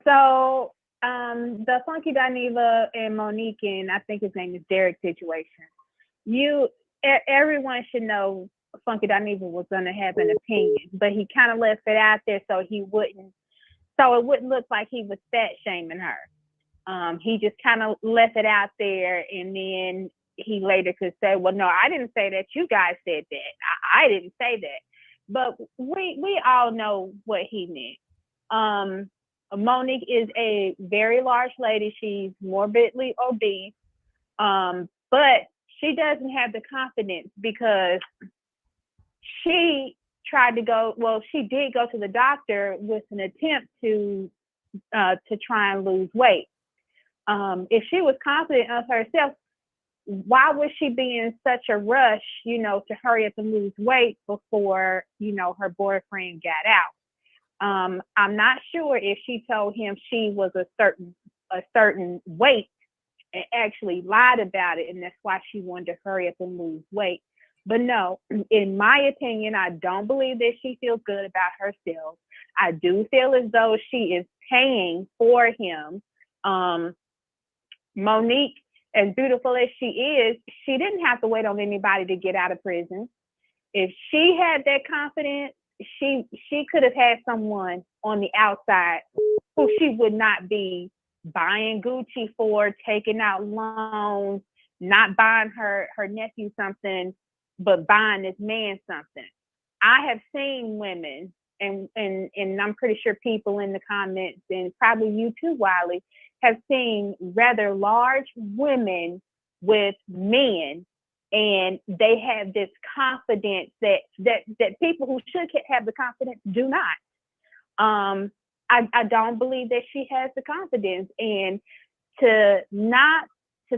so the Funky Dineva and Monique and I think his name is Derek situation. Everyone should know Funky Dineva was going to have an opinion, but he kind of left it out there so it wouldn't look like he was fat shaming her. He just kind of left it out there, and then he later could say, well, no, I didn't say that. You guys said that. I didn't say that. But we all know what he meant. Monique is a very large lady. She's morbidly obese, but she doesn't have the confidence because she did go to the doctor with an attempt to try and lose weight. If she was confident of herself, why would she be in such a rush, to hurry up and lose weight before, her boyfriend got out? I'm not sure if she told him she was a certain weight and actually lied about it, and that's why she wanted to hurry up and lose weight. But no, in my opinion, I don't believe that she feels good about herself. I do feel as though she is paying for him. Monique, as beautiful as she is, she didn't have to wait on anybody to get out of prison. If she had that confidence, she could have had someone on the outside who she would not be buying Gucci for, taking out loans, not buying her nephew something, but buying this man something. I have seen women, and I'm pretty sure people in the comments, and probably you too, Wiley, have seen rather large women with men, and they have this confidence that people who should have the confidence do not. I don't believe that she has the confidence, and to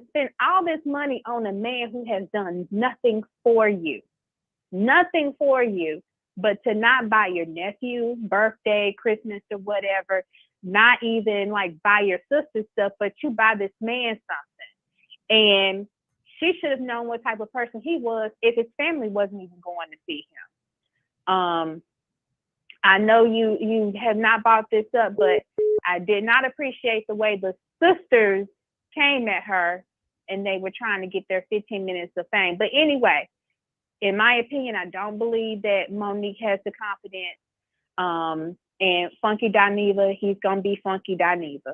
spend all this money on a man who has done nothing for you, but to not buy your nephew birthday, Christmas, or whatever, not even like buy your sister stuff, but you buy this man something. And she should have known what type of person he was if his family wasn't even going to see him. I know you have not brought this up, but I did not appreciate the way the sisters came at her and they were trying to get their 15 minutes of fame. But anyway, in my opinion, I don't believe that Monique has the confidence. And Funky Dineva, he's gonna be Funky Dineva.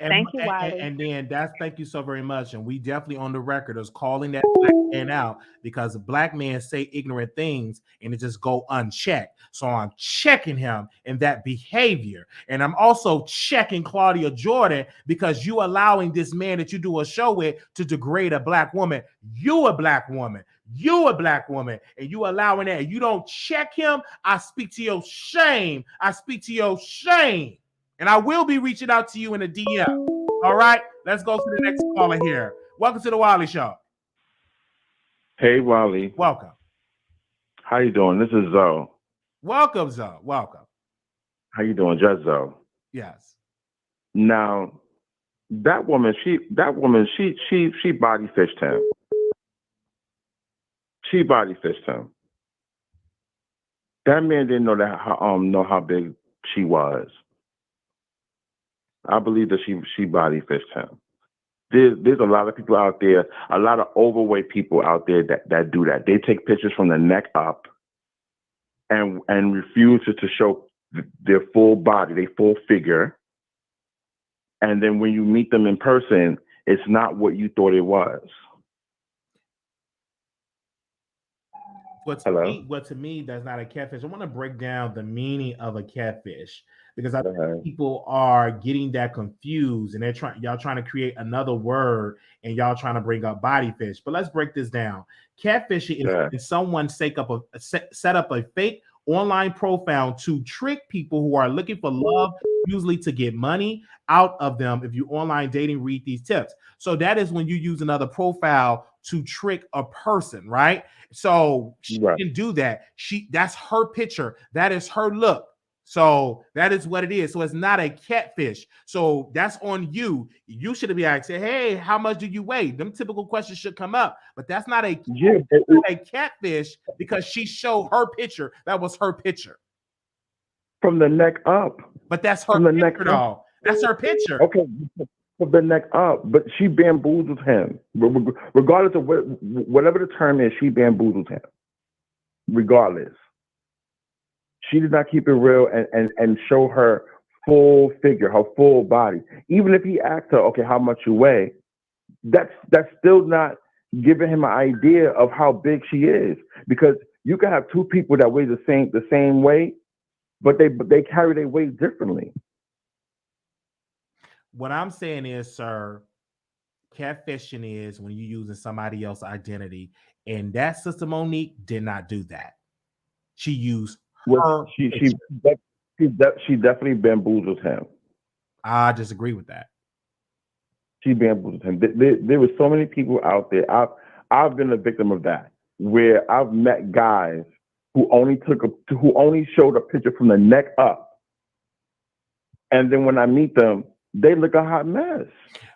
Thank you, Wiley. And then thank you so very much. And we definitely on the record as calling that black man out, because black men say ignorant things and it just go unchecked. So I'm checking him in that behavior. And I'm also checking Claudia Jordan, because you allowing this man that you do a show with to degrade a black woman. You a black woman, and you allowing that. You don't check him. I speak to your shame. And I will be reaching out to you in a DM. All right, let's go to the next caller here. Welcome to the Wiley Show. Hey, Wiley. Welcome. How you doing? This is Zoe. Welcome, Zoe. Welcome. How you doing, Just Zoe? Yes. Now, that woman, she body fished him. She body fished him. That man didn't know how big she was. I believe that she body fished him. There's a lot of people out there, a lot of overweight people out there that do that. They take pictures from the neck up and refuse to show their full body, their full figure. And then when you meet them in person, it's not what you thought it was. What to me, that's not a catfish. I want to break down the meaning of a catfish, because I think people are getting that confused, and y'all trying to create another word, and y'all trying to bring up body fish. But let's break this down. Catfishing is when someone set up a fake online profile to trick people who are looking for love, usually to get money out of them. If you online dating, read these tips. So that is when you use another profile to trick a person, right? So she can do that. That's her picture. That is her look. So that is what it is. So it's not a catfish. So that's on you. You should be like, say, hey, how much do you weigh? Them typical questions should come up, but that's not a catfish, because she showed her picture. That was her picture. From the neck up. But that's her picture, though. That's her picture. Okay, from the neck up. But she bamboozled him. Regardless of whatever the term is, she bamboozled him. Regardless. She did not keep it real and show her full figure, her full body. Even if he asked her, okay, how much you weigh, that's still not giving him an idea of how big she is. Because you can have two people that weigh the same weight, but they carry their weight differently. What I'm saying is, sir, catfishing is when you're using somebody else's identity, and that Sister Monique did not do that. She used her. She definitely bamboozled him. I disagree with that. She bamboozled him. There were so many people out there. I've been a victim of that, where I've met guys who only showed a picture from the neck up, and then when I meet them, they look a hot mess.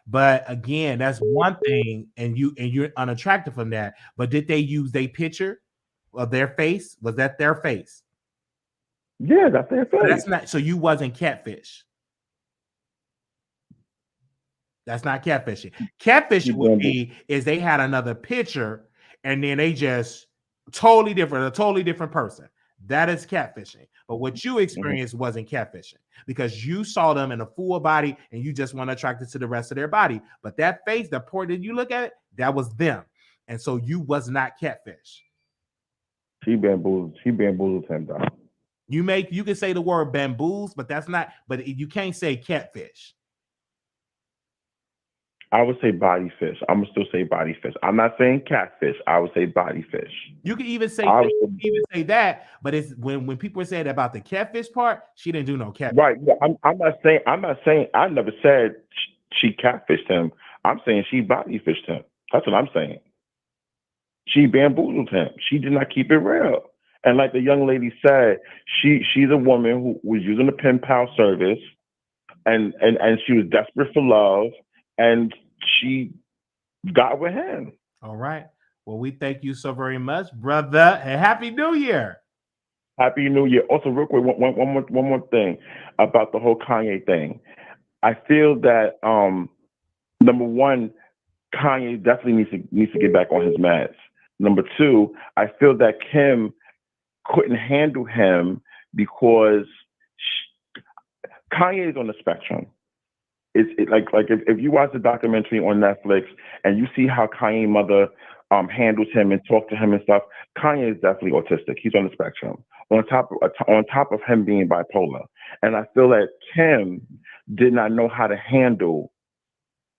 But again, that's one thing, and you're unattractive from that. But did they use their picture of their face? Was that their face? Yeah, that's their face. But that's not. So you wasn't catfish. That's not catfishing. Catfishing would be is they had another picture and then they just a totally different person. That is catfishing. But what you experienced wasn't catfishing because you saw them in a full body and you just want to attract it to the rest of their body. But that face, the point that you look at it, that was them. And so you was not catfish. She bamboozled him though. You can say the word bamboos, but that's not, but you can't say catfish. I would say body fish. I'm gonna still say body fish. I'm not saying catfish. I would say body fish. You can even say that, but it's when people are saying about the catfish part, she didn't do no catfish. Right. Yeah, I'm not saying I never said she catfished him. I'm saying she body fished him. That's what I'm saying. She bamboozled him. She did not keep it real. And like the young lady said, she's a woman who was using the pen pal service, and she was desperate for love, and she got with him. All right. Well, we thank you so very much, brother, and Happy New Year. Happy New Year. Also, real quick, one more thing about the whole Kanye thing. I feel that number one, Kanye definitely needs to get back on his meds. Number two, I feel that Kim couldn't handle him because Kanye is on the spectrum. It's like if you watch the documentary on Netflix and you see how Kanye's mother handles him and talk to him and stuff, Kanye is definitely autistic. He's on the spectrum. On top of him being bipolar, and I feel that Kim did not know how to handle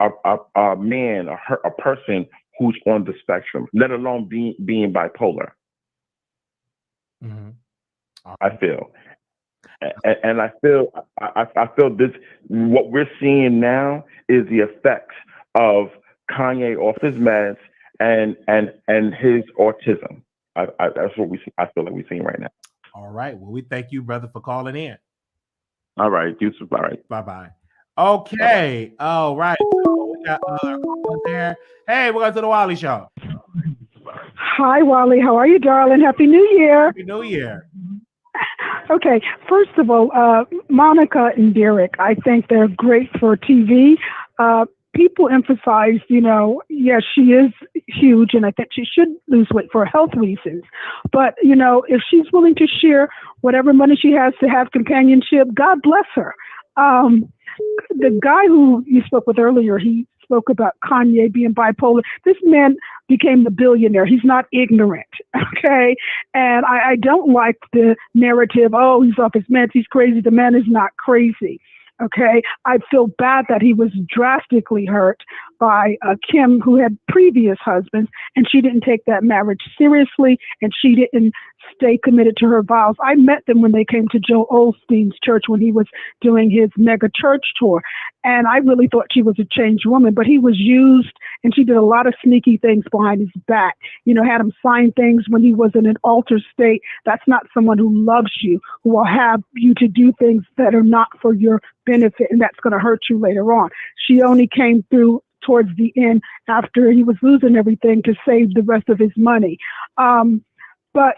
a man, a person who's on the spectrum, let alone being bipolar. Mm-hmm. I feel. And I feel this. What we're seeing now is the effects of Kanye off his meds and his autism. That's what I feel like we're seeing right now. All right. Well, we thank you, brother, for calling in. All right. You too. All right. Bye. Okay. Bye-bye. All right. So we got there. Hey, we're going to the Wiley Show. Hi, Wally. How are you, darling? Happy New Year. Happy New Year. Okay, first of all, Monica and Derek, I think they're great for TV. People emphasize, yes, she is huge, and I think she should lose weight for health reasons. But, if she's willing to share whatever money she has to have companionship, God bless her. The guy who you spoke with earlier, he spoke about Kanye being bipolar. This man became the billionaire. He's not ignorant, okay? And I don't like the narrative, oh, he's off his meds, he's crazy. The man is not crazy, okay? I feel bad that he was drastically hurt by Kim, who had previous husbands, and she didn't take that marriage seriously, and she didn't stay committed to her vows. I met them when they came to Joel Osteen's church when he was doing his mega church tour. And I really thought she was a changed woman, but he was used, and she did a lot of sneaky things behind his back. Had him sign things when he was in an altered state. That's not someone who loves you, who will have you to do things that are not for your benefit, and that's going to hurt you later on. She only came through towards the end after he was losing everything to save the rest of his money. But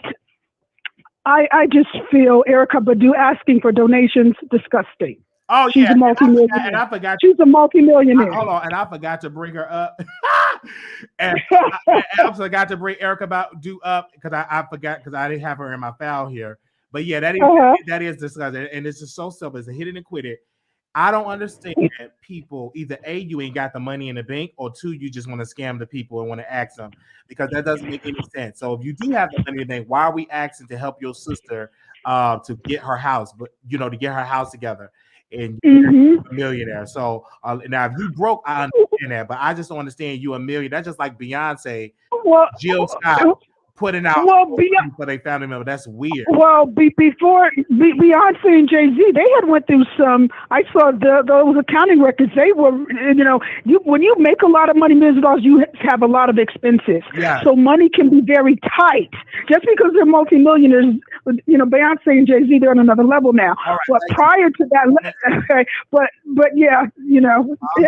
I just feel Erykah Badu asking for donations disgusting. Oh, she's a multi-millionaire. And I forgot. She's a multi-millionaire. Hold on, and I forgot to bring her up. and I forgot to bring Erykah Badu up because I forgot because I didn't have her in my file here. But yeah, that is disgusting, and it's just so simple. It's a hit it and quit it. I don't understand people. Either A, you ain't got the money in the bank, or two, you just want to scam the people and want to ask them, because that doesn't make any sense. So if you do have the money in the bank, why are we asking to help your sister to get her house, but to get her house together? And you're a millionaire. So now if you broke, I understand that, but I just don't understand you a million. That's just like Beyonce, Jill Scott putting out for their family member. That's weird. Well, before Beyonce and Jay-Z, they had went through some. I saw those accounting records. They were, when you make a lot of money, millions of dollars, you have a lot of expenses. Yeah. So money can be very tight. Just because they're multimillionaires, Beyonce and Jay-Z, they're on another level now. Right, but prior to that, okay, but yeah,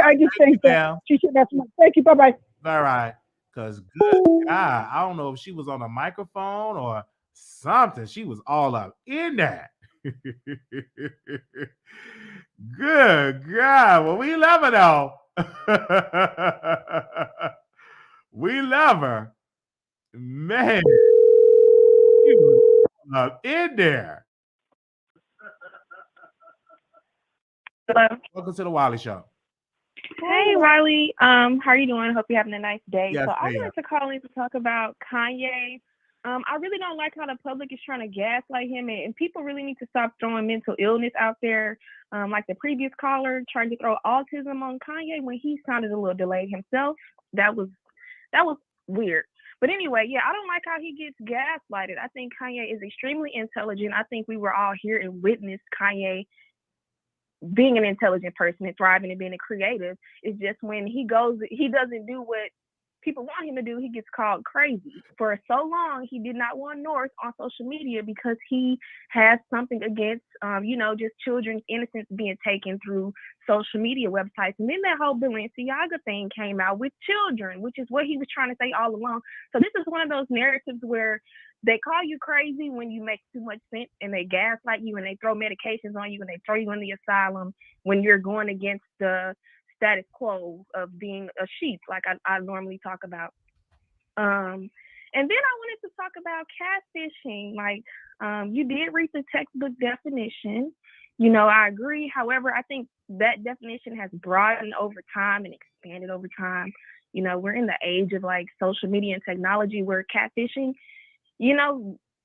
I just think that she should have some. Thank you. Bye bye. All right. Because good God, I don't know if she was on a microphone or something. She was all up in that. Good God. Well, we love her though. We love her. Man. She was in there. Hello. Welcome to the Wiley Show. Hey, Wiley. How are you doing? Hope you're having a nice day. Yes, So I ma'am. wanted to call in to talk about Kanye. I really don't like how the public is trying to gaslight him, and people really need to stop throwing mental illness out there. Like the previous caller trying to throw autism on Kanye when he sounded a little delayed himself. That was weird. But anyway, yeah, I don't like how he gets gaslighted. I think Kanye is extremely intelligent. I think we were all here and witnessed Kanye being an intelligent person and thriving and being a creative. It's just when he doesn't do what people want him to do, he gets called crazy. For so long, he did not want North on social media because he has something against, just children's innocence being taken through social media websites. And then that whole Balenciaga thing came out with children, which is what he was trying to say all along. So this is one of those narratives where they call you crazy when you make too much sense, and they gaslight you, and they throw medications on you, and they throw you in the asylum when you're going against the status quo of being a sheep, like I normally talk about. And then I wanted to talk about catfishing. Like, you did read the textbook definition. I agree. However, I think that definition has broadened over time and expanded over time. We're in the age of like social media and technology where catfishing,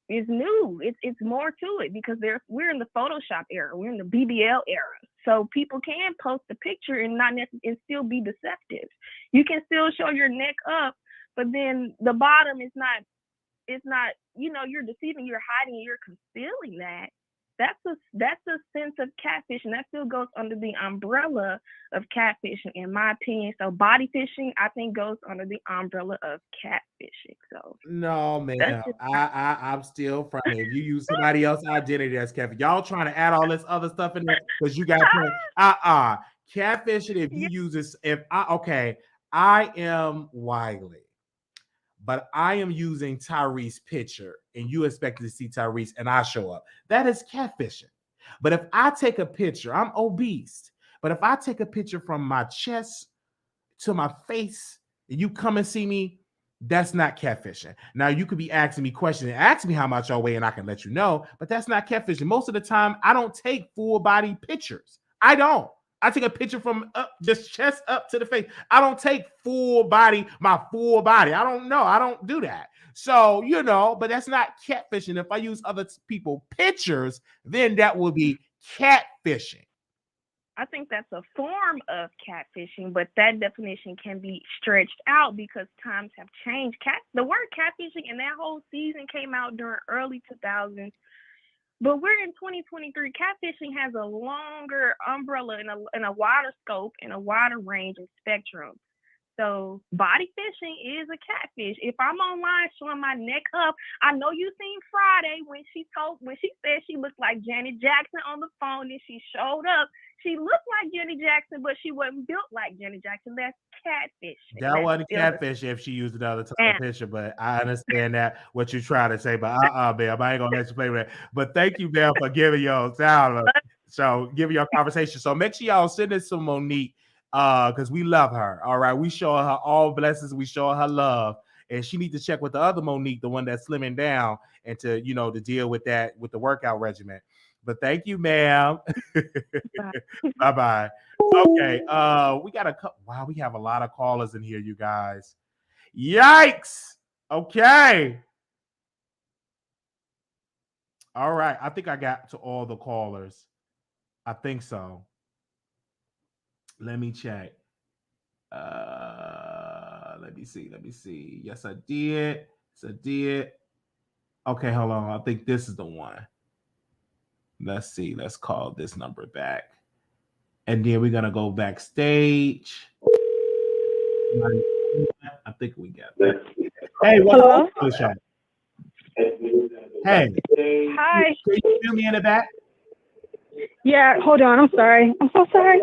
is new. It's more to it because we're in the Photoshop era. We're in the BBL era. So people can post a picture and and still be deceptive. You can still show your neck up, but then the bottom is not, you're deceiving, you're hiding, you're concealing that. That's a sense of catfishing. That still goes under the umbrella of catfishing, in my opinion. So body fishing, I think, goes under the umbrella of catfishing. So no, man, I'm still from it. If you use somebody else's identity as catfish, y'all trying to add all this other stuff in there because you got catfishing. If you use this, I am Wiley, but I am using Tyrese's picture and you expect to see Tyrese and I show up. That is catfishing. But if I take a picture, I'm obese, but if I take a picture from my chest to my face and you come and see me, that's not catfishing. Now you could be asking me questions and ask me how much I weigh and I can let you know, but that's not catfishing. Most of the time, I don't take full body pictures. I don't. I take a picture from just chest up to the face. I don't take my full body. I don't know. I don't do that. So, but that's not catfishing. If I use other people's pictures, then that will be catfishing. I think that's a form of catfishing, but that definition can be stretched out because times have changed. The word catfishing and that whole season came out during early 2000s. But we're in 2023. Catfishing has a longer umbrella and a wider scope and a wider range of spectrum. So body fishing is a catfish. If I'm online showing my neck up, I know you seen Friday when she said she looked like Janet Jackson on the phone and she showed up. She looked like Janet Jackson, but she wasn't built like Janet Jackson. That's catfish. That wasn't catfish if she used another type of picture, but I understand that what you're trying to say. But ma'am, I ain't gonna let you play with that. But thank you, ma'am, for giving your sound. So giving your conversation. So make sure y'all send this to Monique, because we love her. All right, we show her all blessings. We show her love, and she needs to check with the other Monique, the one that's slimming down, and to to deal with that with the workout regimen. But thank you, ma'am. Bye-bye. Okay. We got wow, we have a lot of callers in here, you guys. Yikes. Okay. All right. I think I got to all the callers. I think so. Let me check. Let me see. Yes, I did. Okay, hold on. I think this is the one. Let's see. Let's call this number back. And then we're going to go backstage. I think we got that. Hey, welcome to the show. Hey. Hi. Can you hear me in the back? Yeah, hold on. I'm sorry. I'm so sorry.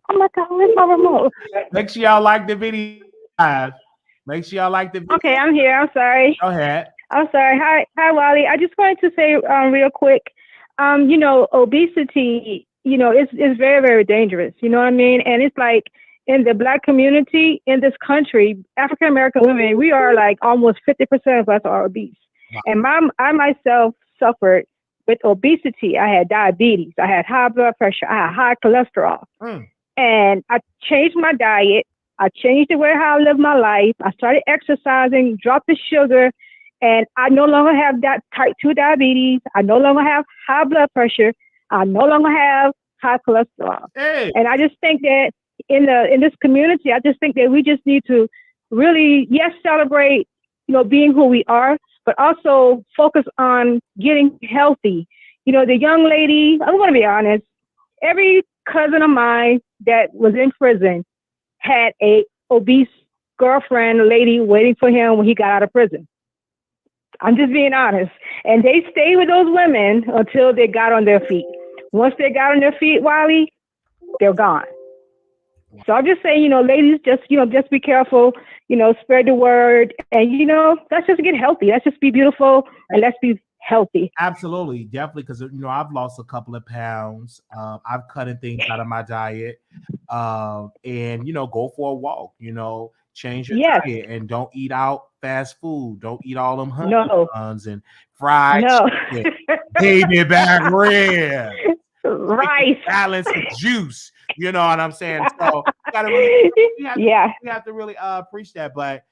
Oh my God, where's my remote? Make sure y'all like the video. Make sure y'all like the video. Okay, I'm here. I'm sorry. Go ahead. I'm sorry. Hi, Wally. I just wanted to say real quick, obesity, is very, very dangerous. You know what I mean? And it's like in the Black community in this country, African American women, we are like almost 50% of us are obese. And I myself suffered with obesity. I had diabetes. I had high blood pressure. I had high cholesterol. And I changed my diet. I changed the way how I live my life. I started exercising, dropped the sugar, and I no longer have that type 2 diabetes. I no longer have high blood pressure. I no longer have high cholesterol. Hey. And I just think that in this community, I just think that we just need to really, yes, celebrate, being who we are, but also focus on getting healthy. The young lady, I'm going to be honest, every cousin of mine that was in prison had a obese girlfriend, lady waiting for him when he got out of prison. I'm just being honest. And they stayed with those women until they got on their feet. Once they got on their feet, Wiley, they're gone. So I'm just saying, ladies, just be careful, spread the word, and, let's just get healthy. Let's just be beautiful and let's be healthy. Absolutely. Definitely. Because, I've lost a couple of pounds. I've cut things out of my diet and, go for a walk, change your diet and don't eat out fast food. Don't eat all them honey buns and fried chicken, baby back ribs, rice, balance of juice. You know what I'm saying? So we have to really preach that. But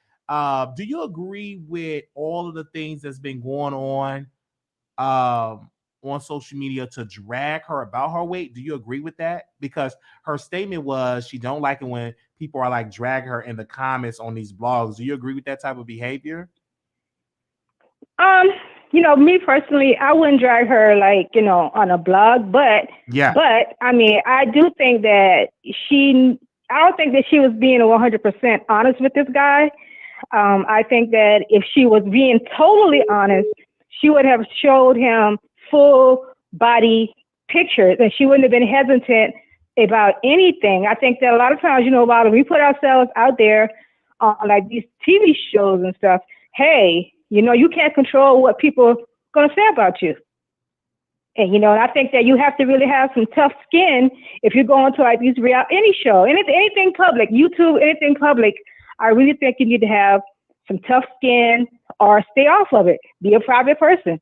do you agree with all of the things that's been going on social media to drag her about her weight? Do you agree with that? Because her statement was she don't like it when people are like dragging her in the comments on these blogs. Do you agree with that type of behavior? Me personally, I wouldn't drag her on a blog, but I mean, I do think that I don't think that she was being 100% honest with this guy. I think that if she was being totally honest, she would have showed him full body pictures and she wouldn't have been hesitant about anything. I think that a lot of times, while we put ourselves out there on like these TV shows and stuff, hey, you can't control what people are going to say about you. And, I think that you have to really have some tough skin if you're going to like these any show, anything public, YouTube, anything public. I really think you need to have some tough skin or stay off of it. Be a private person.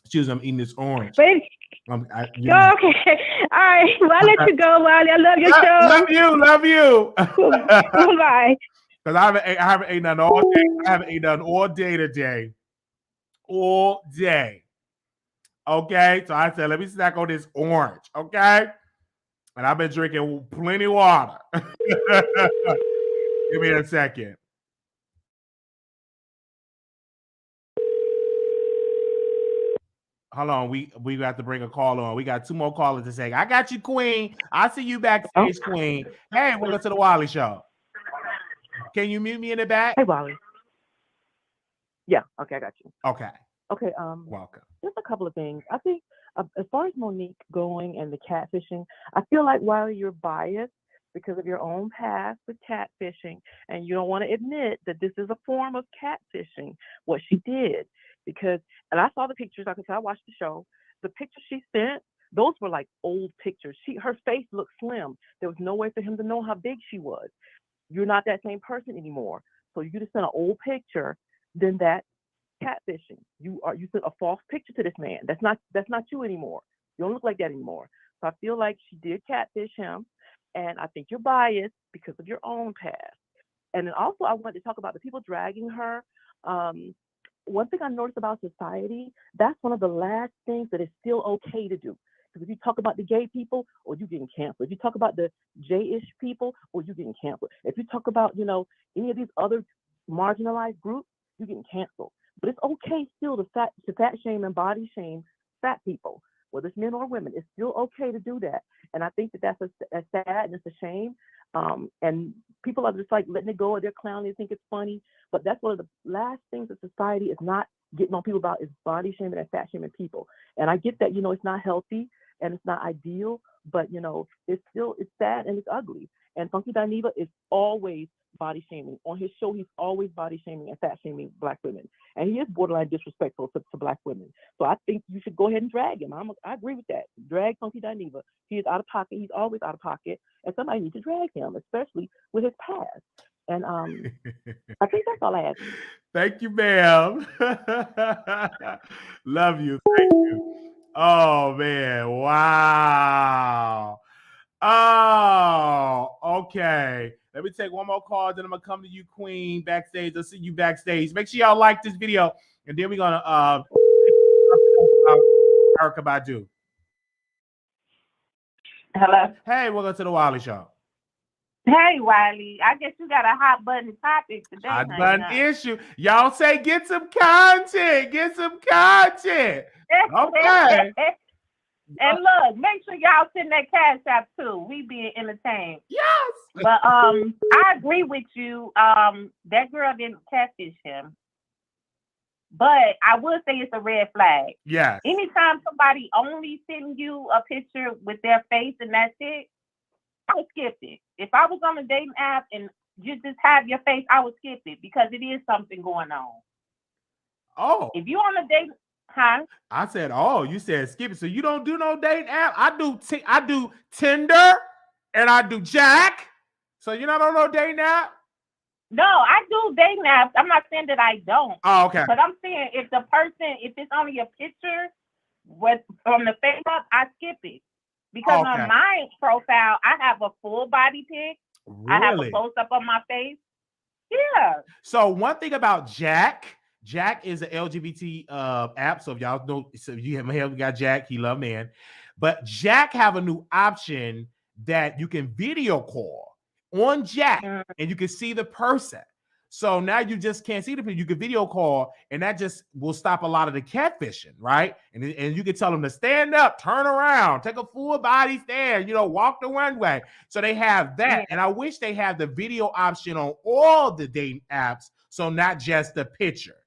Excuse me, I'm eating this orange. But okay. All right. Well, I'll let you go, Wiley. I love your show. Love you. Bye. Because I haven't eaten nothing all day. I haven't eaten nothing all day today. All day. Okay. So I said, let me snack on this orange. Okay. And I've been drinking plenty of water. Give me a second. Hold on, we got to bring a call on. We got 2 more callers to say. I got you, Queen. I see you backstage, Queen. Hey, welcome to the Wiley Show. Can you mute me in the back? Hey, Wiley. Yeah, okay, I got you. Okay. Okay, welcome. Just a couple of things. I think as far as Monique going and the catfishing, I feel like Wiley, you're biased because of your own past with catfishing, and you don't want to admit that this is a form of catfishing, what she did. Because, and I saw the pictures, like I said, I watched the show. The pictures she sent, those were like old pictures. Her face looked slim. There was no way for him to know how big she was. You're not that same person anymore. So you just sent an old picture, then that catfishing. You sent a false picture to this man. That's not you anymore. You don't look like that anymore. So I feel like she did catfish him, and I think you're biased because of your own past. And then also I wanted to talk about the people dragging her. One thing I noticed about society, that's one of the last things that is still okay to do. Because if you talk about the gay people, or you getting canceled. If you talk about the J-ish people, or you getting canceled. If you talk about, any of these other marginalized groups, you getting canceled. But it's okay still to fat shame and body shame fat people, whether it's men or women. It's still okay to do that. And I think that that's a sad and it's a shame. And people are just like letting it go, or they're clowning, they think it's funny. But that's one of the last things that society is not getting on people about, is body shaming and fat shaming people. And I get that, it's not healthy and it's not ideal, but it's sad and it's ugly. And Funky Dineva is always body shaming. On his show, he's always body shaming and fat shaming Black women. And he is borderline disrespectful to Black women. So I think you should go ahead and drag him. I agree with that. Drag Funky Dineva. He is out of pocket. He's always out of pocket. And somebody needs to drag him, especially with his past. And I think that's all I had. Thank you, ma'am. Love you. Thank you. Oh man. Wow. Oh, okay. Let me take one more call, then I'm gonna come to you, Queen, backstage. I'll see you backstage. Make sure y'all like this video, and then we're gonna Erykah Badu. Hello. Hey, welcome to the Wiley Show. Hey, Wiley. I guess you got a hot button topic today. Hot button issue. Y'all say get some content. Get some content. Okay. And look, make sure y'all send that cash app too. We being entertained. Yes. But I agree with you. That girl didn't catfish him. But I would say it's a red flag. Yes. Anytime somebody only send you a picture with their face and that's it, I would skip it. If I was on a dating app and you just have your face, I would skip it because it is something going on. Oh. If you on a date, huh? I said, oh, you said skip it. So you don't do no dating app? I do Tinder and I do Jack. So you're not on no dating app? No, I do dating apps. I'm not saying that I don't. Oh, okay. But I'm saying if it's only a picture from the face up, I skip it. Because on my profile, I have a full body pic. Really? I have a close up on my face. Yeah. So one thing about Jack is an LGBT app. So if y'all know, so you have got Jack, he love man. But Jack have a new option that you can video call on Jack and you can see the person. So now you just can't see the people. You can video call, and that just will stop a lot of the catfishing, right? And you can tell them to stand up, turn around, take a full body stand, walk the runway. So they have that. And I wish they had the video option on all the dating apps, so not just the picture.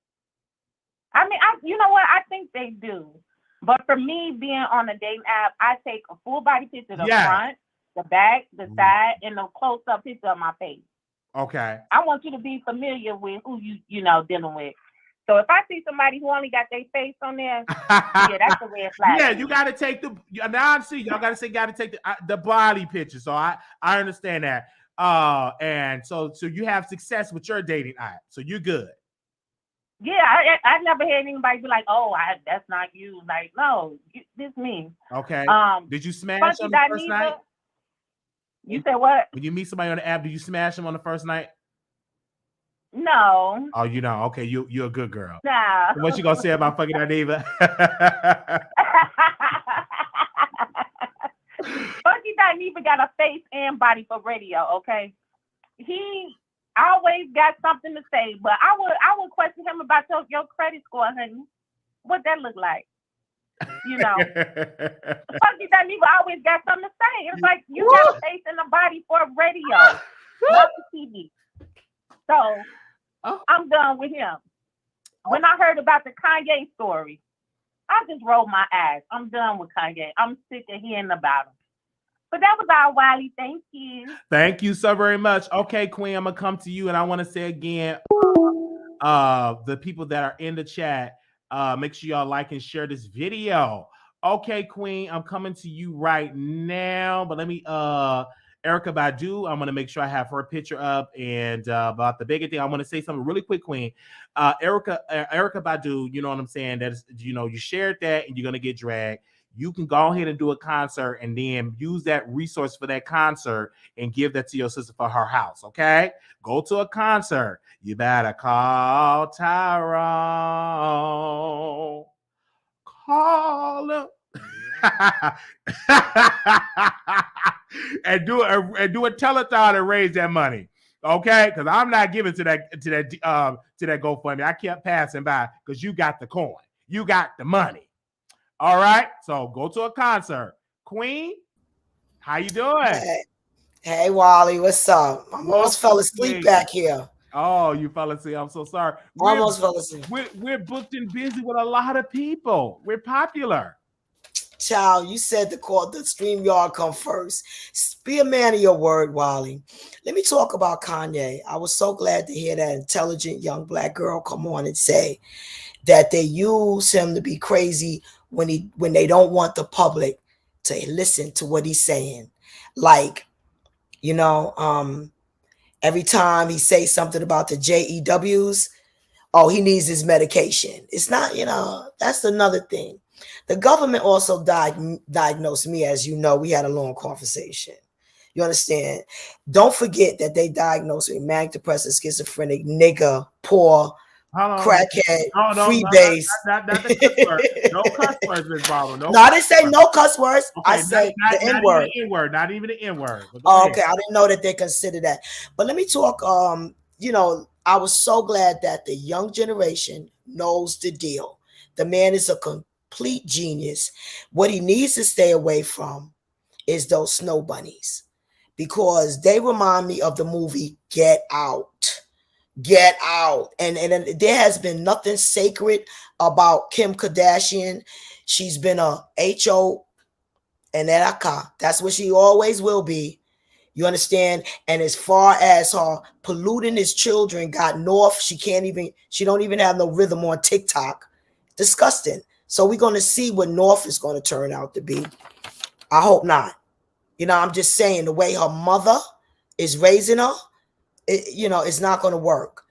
I mean, you know what? I think they do. But for me, being on a dating app, I take a full body picture, the front, the back, the side, and a close-up picture of my face. Okay. I want you to be familiar with who you dealing with. So if I see somebody who only got their face on there, yeah, that's a red flag. Yeah, you got to take now I see y'all got to take the body picture. So I understand that. And so you have success with your dating app. So you're good. Yeah, I never heard anybody be like, "Oh, that's not you." Like, no, this me. Okay. Did you smash on the first night? You said what? When you meet somebody on the app, do you smash them on the first night? No. Oh, you know, okay, you're a good girl. Nah. What you gonna say about fucking that neighbor? Funky Dineva got a face and body for radio, okay? He always got something to say, but I would question him about your credit score, honey. What that look like? Funky Dineva always got something to say. It's like you got a face and a body for radio, not the TV. So I'm done with him. When I heard about the Kanye story, I just rolled my eyes. I'm done with Kanye. I'm sick of hearing about him. But that was our Wiley. Thank you. Thank you so very much. Okay, Queen, I'm gonna come to you, and I want to say again, the people that are in the chat, make sure y'all like and share this video. Okay, Queen, I'm coming to you right now, but let me Erykah Badu, I'm gonna make sure I have her picture up, and about the bigger thing, I want to say something really quick, Queen. Erykah Badu, you know what I'm saying? That is, you shared that, and you're gonna get dragged. You can go ahead and do a concert and then use that resource for that concert and give that to your sister for her house, okay? Go to a concert. You better call Tyrone. Call him. and do a telethon and raise that money, okay? Because I'm not giving to that GoFundMe. I kept passing by because you got the coin, you got the money. All right, so go to a concert. Queen, how you doing? Hey, Wally, what's up? I almost fell asleep back here. Oh, you fell asleep. I'm so sorry. Almost fell asleep. We're booked and busy with a lot of people. We're popular. Child, you said the StreamYard come first. Be a man of your word, Wally. Let me talk about Kanye. I was so glad to hear that intelligent young black girl come on and say that they use him to be crazy when they don't want the public to listen to what he's saying. Like, and Every time he says something about the JEWs, oh, he needs his medication. It's not, that's another thing. The government also diagnosed me, as you know, we had a long conversation. You understand? Don't forget that they diagnosed me manic depressive, schizophrenic, nigger, poor, crackhead, freebase. Not the cuss word. No cuss words, Miss Barbara. No, I didn't say no cuss words. Okay, I said the N-word. Not even the N-word. Oh, okay, I didn't know that they consider that. But let me talk. I was so glad that the young generation knows the deal. The man is a complete genius. What he needs to stay away from is those snow bunnies, because they remind me of the movie Get Out. Get Out. And there has been nothing sacred about Kim Kardashian. She's been a HO and Erykah. That's what she always will be. You understand? And as far as her polluting his children, got North, she don't even have no rhythm on TikTok. Disgusting. So we're going to see what North is going to turn out to be. I hope not. I'm just saying, the way her mother is raising her, it's not going to work.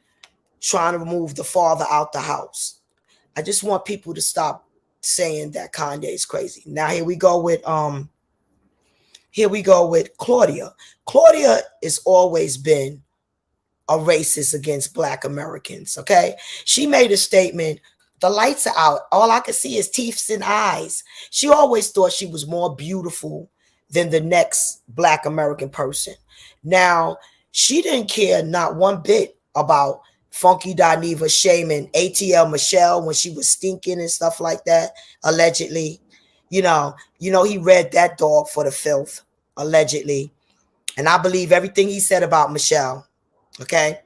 Trying to remove the father out the house. I just want people to stop saying that Kanye is crazy. Now here we go with Claudia. Claudia has always been a racist against Black Americans. Okay, she made a statement. The lights are out. All I can see is teeth and eyes. She always thought she was more beautiful than the next Black American person. Now, she didn't care not one bit about Funky Dineva shaming ATL Michelle when she was stinking and stuff like that, allegedly. He read that dog for the filth, allegedly. And I believe everything he said about Michelle. Okay.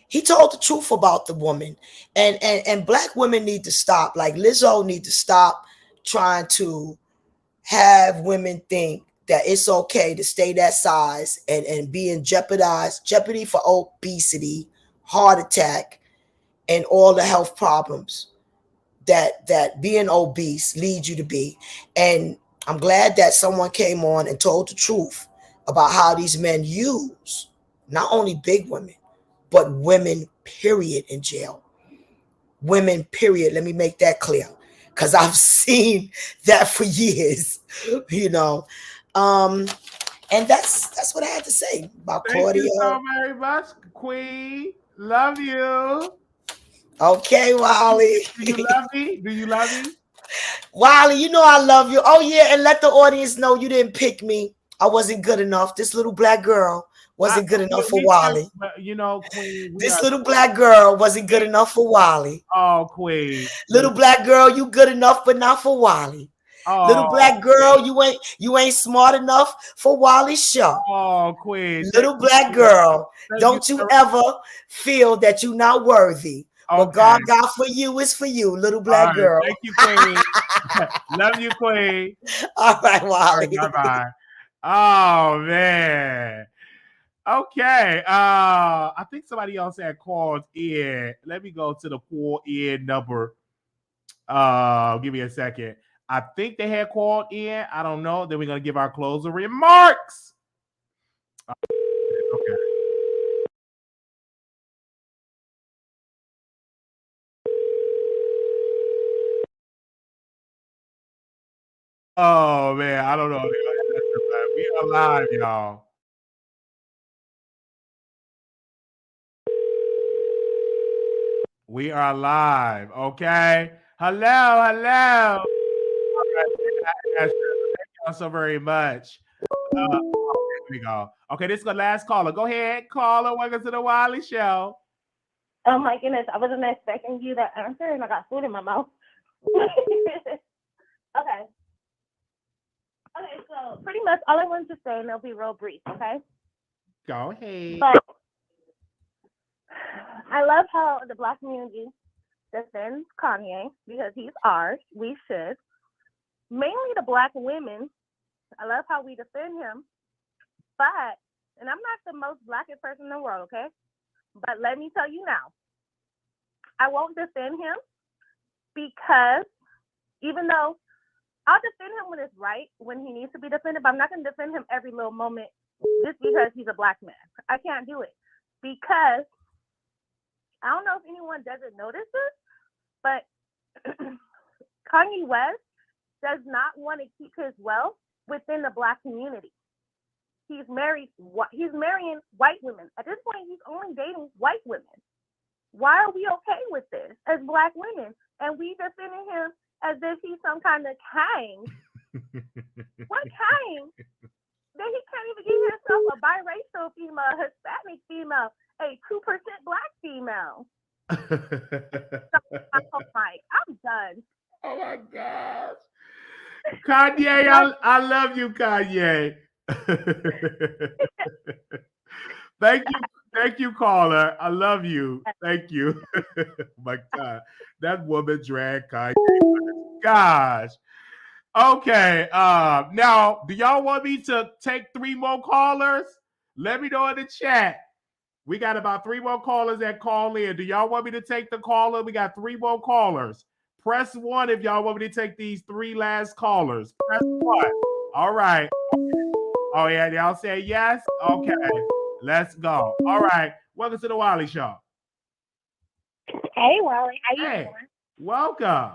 He told the truth about the woman. And Black women need to stop. Like Lizzo need to stop trying to have women think that it's okay to stay that size and be in jeopardy for obesity, heart attack, and all the health problems that being obese leads you to be. And I'm glad that someone came on and told the truth about how these men use not only big women, but women, period, in jail. Women, period. Let me make that clear, because I've seen that for years, and that's what I had to say about Claudia. Thank you so very much, Queen. Love you. Okay, Wiley. Do you love me? Do you love me? Wiley, I love you. Oh, yeah, and let the audience know you didn't pick me. I wasn't good enough. This little Black girl wasn't good enough for Wiley. Queen. This little Black girl wasn't good enough for Wiley. Oh, Queen. Little Black girl, you good enough, but not for Wiley. Oh, little Black girl, you ain't smart enough for Wiley's show. Oh, Queen. Little Black girl, don't you ever feel that you're not worthy. Okay. What God got for you is for you, little Black girl. Thank you, Queen. Love you, Queen. All right, Wiley. Bye-bye. Oh, man. Okay. I think somebody else had called in. Let me go to the call in number. Give me a second. I think they had called in. I don't know. Then we're going to give our closing remarks. Okay. Oh, man. I don't know. We are live, y'all. We are live. Okay. Hello. Thank y'all so very much. Here we go. Okay, this is the last caller. Go ahead, caller. Welcome to the Wiley Show. Oh my goodness, I wasn't expecting you to answer, and I got food in my mouth. Okay, so pretty much all I wanted to say, and it'll be real brief, okay? Go ahead. But I love how the Black community defends Kanye because he's ours. We should. Mainly the Black women. I love how we defend him. But, and I'm not the most Blackest person in the world, okay? But let me tell you now, I won't defend him because even though I'll defend him when it's right, when he needs to be defended, but I'm not going to defend him every little moment just because he's a black man. I can't do it because I don't know if anyone doesn't notice this, but Kanye West does not want to keep his wealth within the black community. He's marrying white women. At this point, he's only dating white women. Why are we okay with this as black women? And we defending him as if he's some kind of king. What king? Then he can't even give himself a biracial female, Hispanic female, a 2% black female. So, I'm done. Oh my gosh. Kanye, I love you, Kanye. Thank you, caller. I love you. Thank you. Oh my God, that woman dragged Kanye. Gosh. Okay. Now, do y'all want me to take 3 more callers? Let me know in the chat. We got about 3 more callers that call in. Do y'all want me to take the caller? We got 3 more callers. Press 1 if y'all want me to take these 3 last callers. Press 1. All right. Oh, yeah. Y'all say yes? Okay. Let's go. All right. Welcome to the Wiley Show. Hey, Wiley. How you doing? Welcome.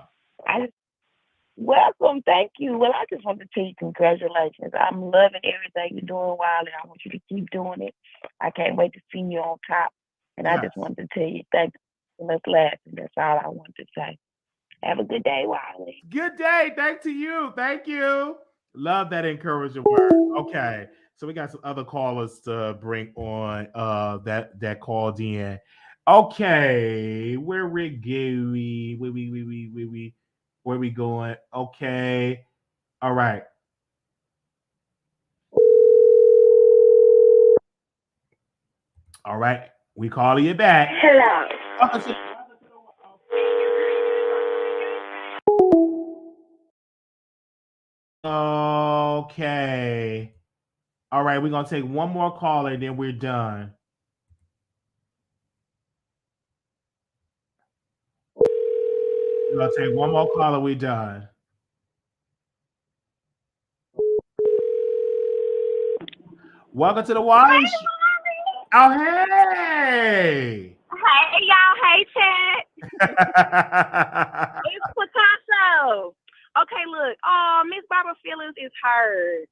Welcome. Thank you. Well, I just want to tell you congratulations. I'm loving everything you're doing, Wiley. I want you to keep doing it. I can't wait to see you on top. And I just wanted to tell you thank you for us laughing. That's all I wanted to say. Have a good day, Wiley. Good day. Thanks to you. Thank you. Love that encouraging word. Okay. So we got some other callers to bring on that called in. Okay. Where we going? Where we going? Okay. All right. All right. We call you back. Hello. Okay. All right. We're going to take one more caller and then we're done. We're going to take one more caller. We're done. Welcome to the Wiley Show. Oh, hey. Hey, y'all. Hey, Chad. It's Picasso. Okay, look. Oh, Miss Barbara feelings is hurt.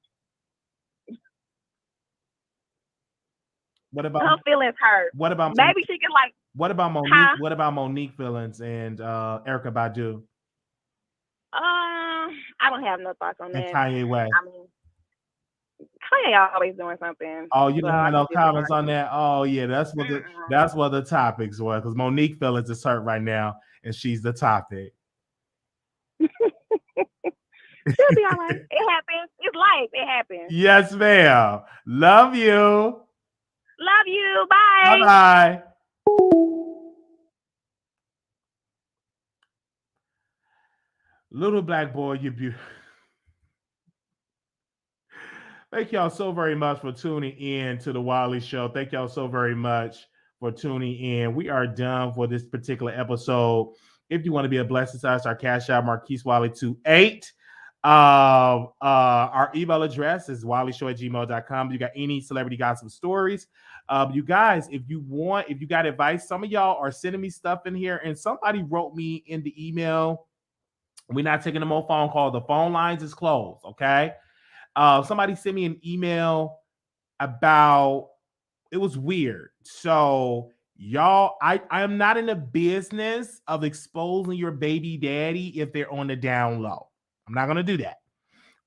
What about her feelings hurt? What about maybe she can like? What about Monique? Huh? What about Monique feelings and Erykah Badu? I don't have no thoughts on And that. Kanye West. I mean, Kanye always doing something. Oh, you so don't have no I comments on that? Oh, yeah, that's what the topics were. Because Monique feelings is hurt right now, and she's the topic. She'll be all right. It happens. It's life. It happens. Yes, ma'am. Love you. Love you. Bye. Bye-bye. Little black boy, you beautiful. Thank y'all so very much for tuning in to the Wiley Show. Thank y'all so very much for tuning in. We are done for this particular episode. If you want to be a blessing to us, our cash out, Marquise Wiley28. Our email address is wileyshow@gmail.com. You got any celebrity gossip stories? You guys, if you got advice, some of y'all are sending me stuff in here, and somebody wrote me in the email. We're not taking no more phone calls. The phone lines is closed. Okay. Somebody sent me an email about it was weird. So y'all, I am not in the business of exposing your baby daddy if they're on the down low. I'm not gonna do that.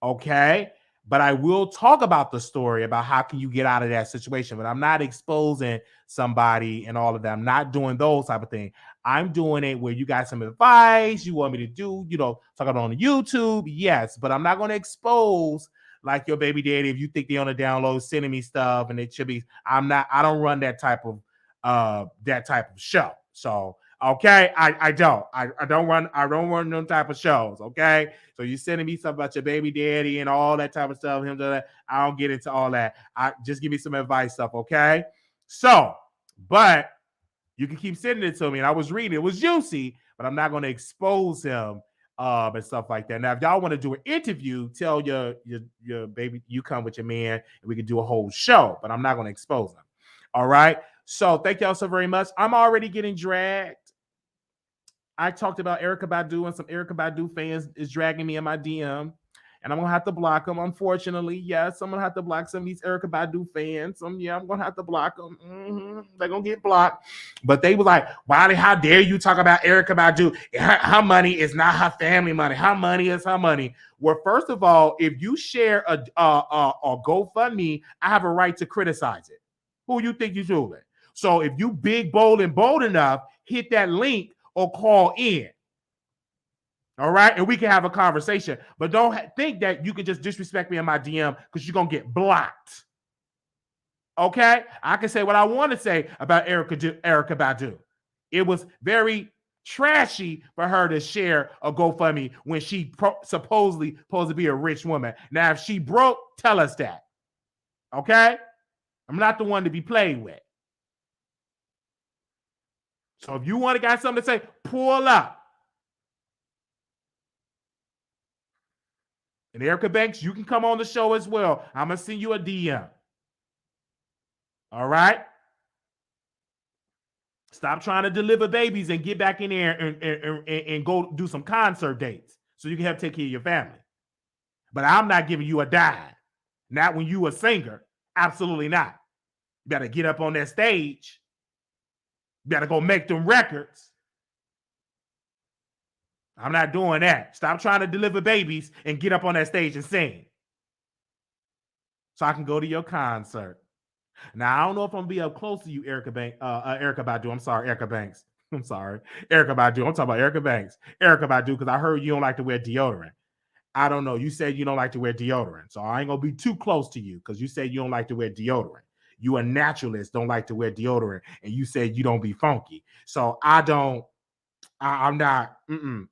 Okay. But I will talk about the story about how can you get out of that situation. But I'm not exposing somebody and all of that. I'm not doing those type of things. I'm doing it where you got some advice you want me to do, talk about on YouTube. Yes, but I'm not going to expose like your baby daddy if you think they're on the download sending me stuff and it should be. I don't run that type of show. So okay, I don't run them type of shows. Okay, so you sending me stuff about your baby daddy and all that type of stuff. Him doing that, I don't get into all that. I just give me some advice stuff. Okay, so but you can keep sending it to me. And I was reading it was juicy, but I'm not going to expose him and stuff like that. Now, if y'all want to do an interview, tell your baby you come with your man and we can do a whole show, but I'm not going to expose them. All right. So thank y'all so very much. I'm already getting dragged. I talked about Erykah Badu, and some Erykah Badu fans is dragging me in my DM, and I'm gonna have to block them. Unfortunately, yes, I'm gonna have to block some of these Erykah Badu fans. I'm gonna have to block them. They're gonna get blocked. But they was like, "Wiley, how dare you talk about Erykah Badu? Her money is not her family money. Her money is her money." Well, first of all, if you share a GoFundMe, I have a right to criticize it. Who you think you're doing? So if you big, bold, and bold enough, hit that link or call in. All right. And we can have a conversation. But don't think that you can just disrespect me in my DM because you're going to get blocked. Okay. I can say what I want to say about Erykah Badu. It was very trashy for her to share a GoFundMe when she supposedly supposed to be a rich woman. Now, if she broke, tell us that. Okay. I'm not the one to be played with. So if you want to got something to say, pull up. And Erykah Banks, you can come on the show as well. I'm going to send you a DM. All right? Stop trying to deliver babies and get back in there and go do some concert dates so you can help take care of your family. But I'm not giving you a dime. Not when you a singer. Absolutely not. You better get up on that stage. You better go make them records. I'm not doing that. Stop trying to deliver babies and get up on that stage and sing. So I can go to your concert. Now, I don't know if I'm going to be up close to you, Erykah Badu. I'm sorry, Erykah Banks. I'm sorry. Erykah Badu. I'm talking about Erykah Banks. Erykah Badu, because I heard you don't like to wear deodorant. I don't know. You said you don't like to wear deodorant. So I ain't going to be too close to you because you said you don't like to wear deodorant. You a naturalist, don't like to wear deodorant, and you said you don't be funky. So I'm not, I ain't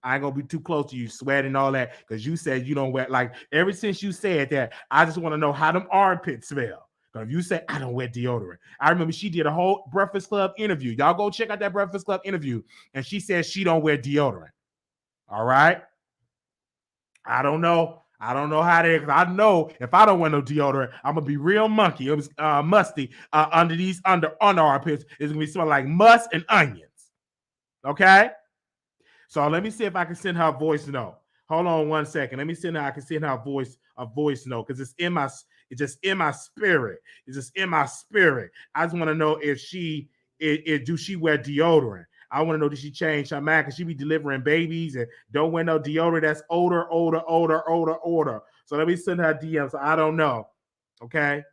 gonna be too close to you, sweating and all that, because you said you don't wear, like, ever since you said that, I just want to know how them armpits smell. Because if you say, I don't wear deodorant. I remember she did a whole Breakfast Club interview. Y'all go check out that Breakfast Club interview, and she said she don't wear deodorant. All right? I don't know how they, because I know if I don't wear no deodorant, I'm gonna be real monkey. It was musty under armpits. It's gonna be smelling like must and onions. Okay, so let me see if I can send her a voice note. Hold on 1 second. Let me see if I can send her a voice note because it's just in my spirit. It's just in my spirit. I just want to know if do she wear deodorant? I want to know, did she change her mind? Because she be delivering babies and don't wear no deodorant. That's odor. So let me send her a DM. So I don't know. Okay.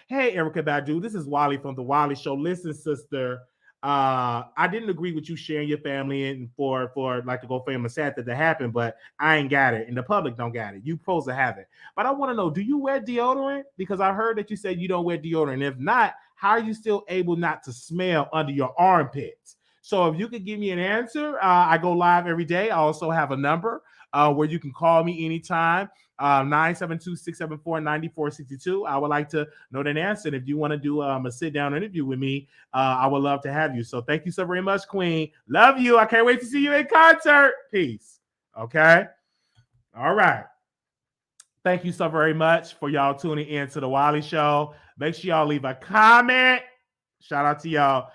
Hey, Erykah Badu. This is Wiley from the Wiley Show. Listen, sister. I didn't agree with you sharing your family and for like to go famous sad that happened, but I ain't got it, and the public don't got it. You supposed to have it. But I want to know, do you wear deodorant? Because I heard that you said you don't wear deodorant. If not, how are you still able not to smell under your armpits? So if you could give me an answer, I go live every day. I also have a number where you can call me anytime, 972-674-9462. I would like to know that answer. And if you want to do a sit-down interview with me, I would love to have you. So thank you so very much, Queen. Love you. I can't wait to see you in concert. Peace. Okay? All right. Thank you so very much for y'all tuning in to the Wiley Show. Make sure y'all leave a comment. Shout out to y'all.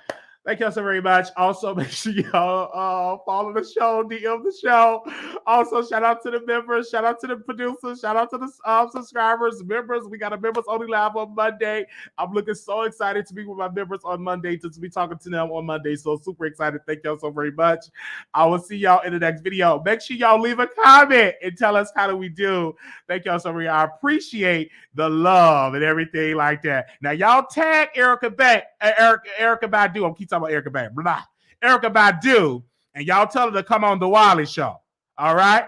Thank y'all so very much. Also, make sure y'all follow the show, DM the show. Also, shout out to the members, shout out to the producers, shout out to the subscribers, members. We got a members only live on Monday. I'm looking so excited to be with my members on Monday, to be talking to them on Monday. So super excited. Thank y'all so very much. I will see y'all in the next video. Make sure y'all leave a comment and tell us how do we do. Thank y'all so very much. I appreciate the love and everything like that. Now, y'all tag Erykah Badu. I'm keep talking about Erykah Badu. Blah. Erykah Badu. And y'all tell her to come on the Wiley Show. All right?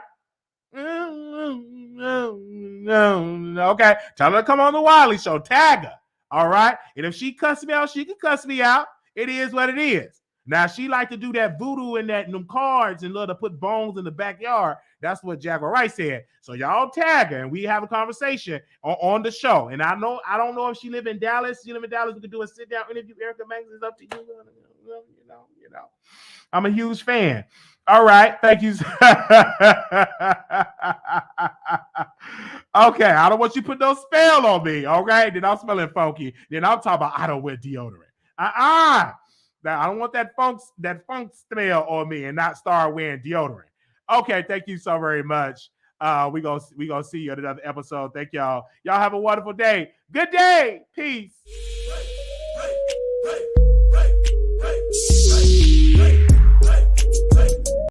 Okay. Tell her to come on the Wiley Show. Tag her. All right? And if she cuss me out, she can cuss me out. It is what it is. Now, she like to do that voodoo and them cards and love to put bones in the backyard. That's what Jaguar Rice said. So y'all tag her and we have a conversation on the show. And I don't know if she live in Dallas. She live in Dallas. We could do a sit down interview. Erykah Banks is up to you. You know. I'm a huge fan. All right, thank you. Okay, I don't want you to put no spell on me. Okay, then I'm smelling funky. Then I'm talking about I don't wear deodorant. Now I don't want that funk smell on me and not start wearing deodorant. Okay, thank you so very much. We gonna see you in another episode. Thank y'all. Y'all have a wonderful day. Good day. Peace.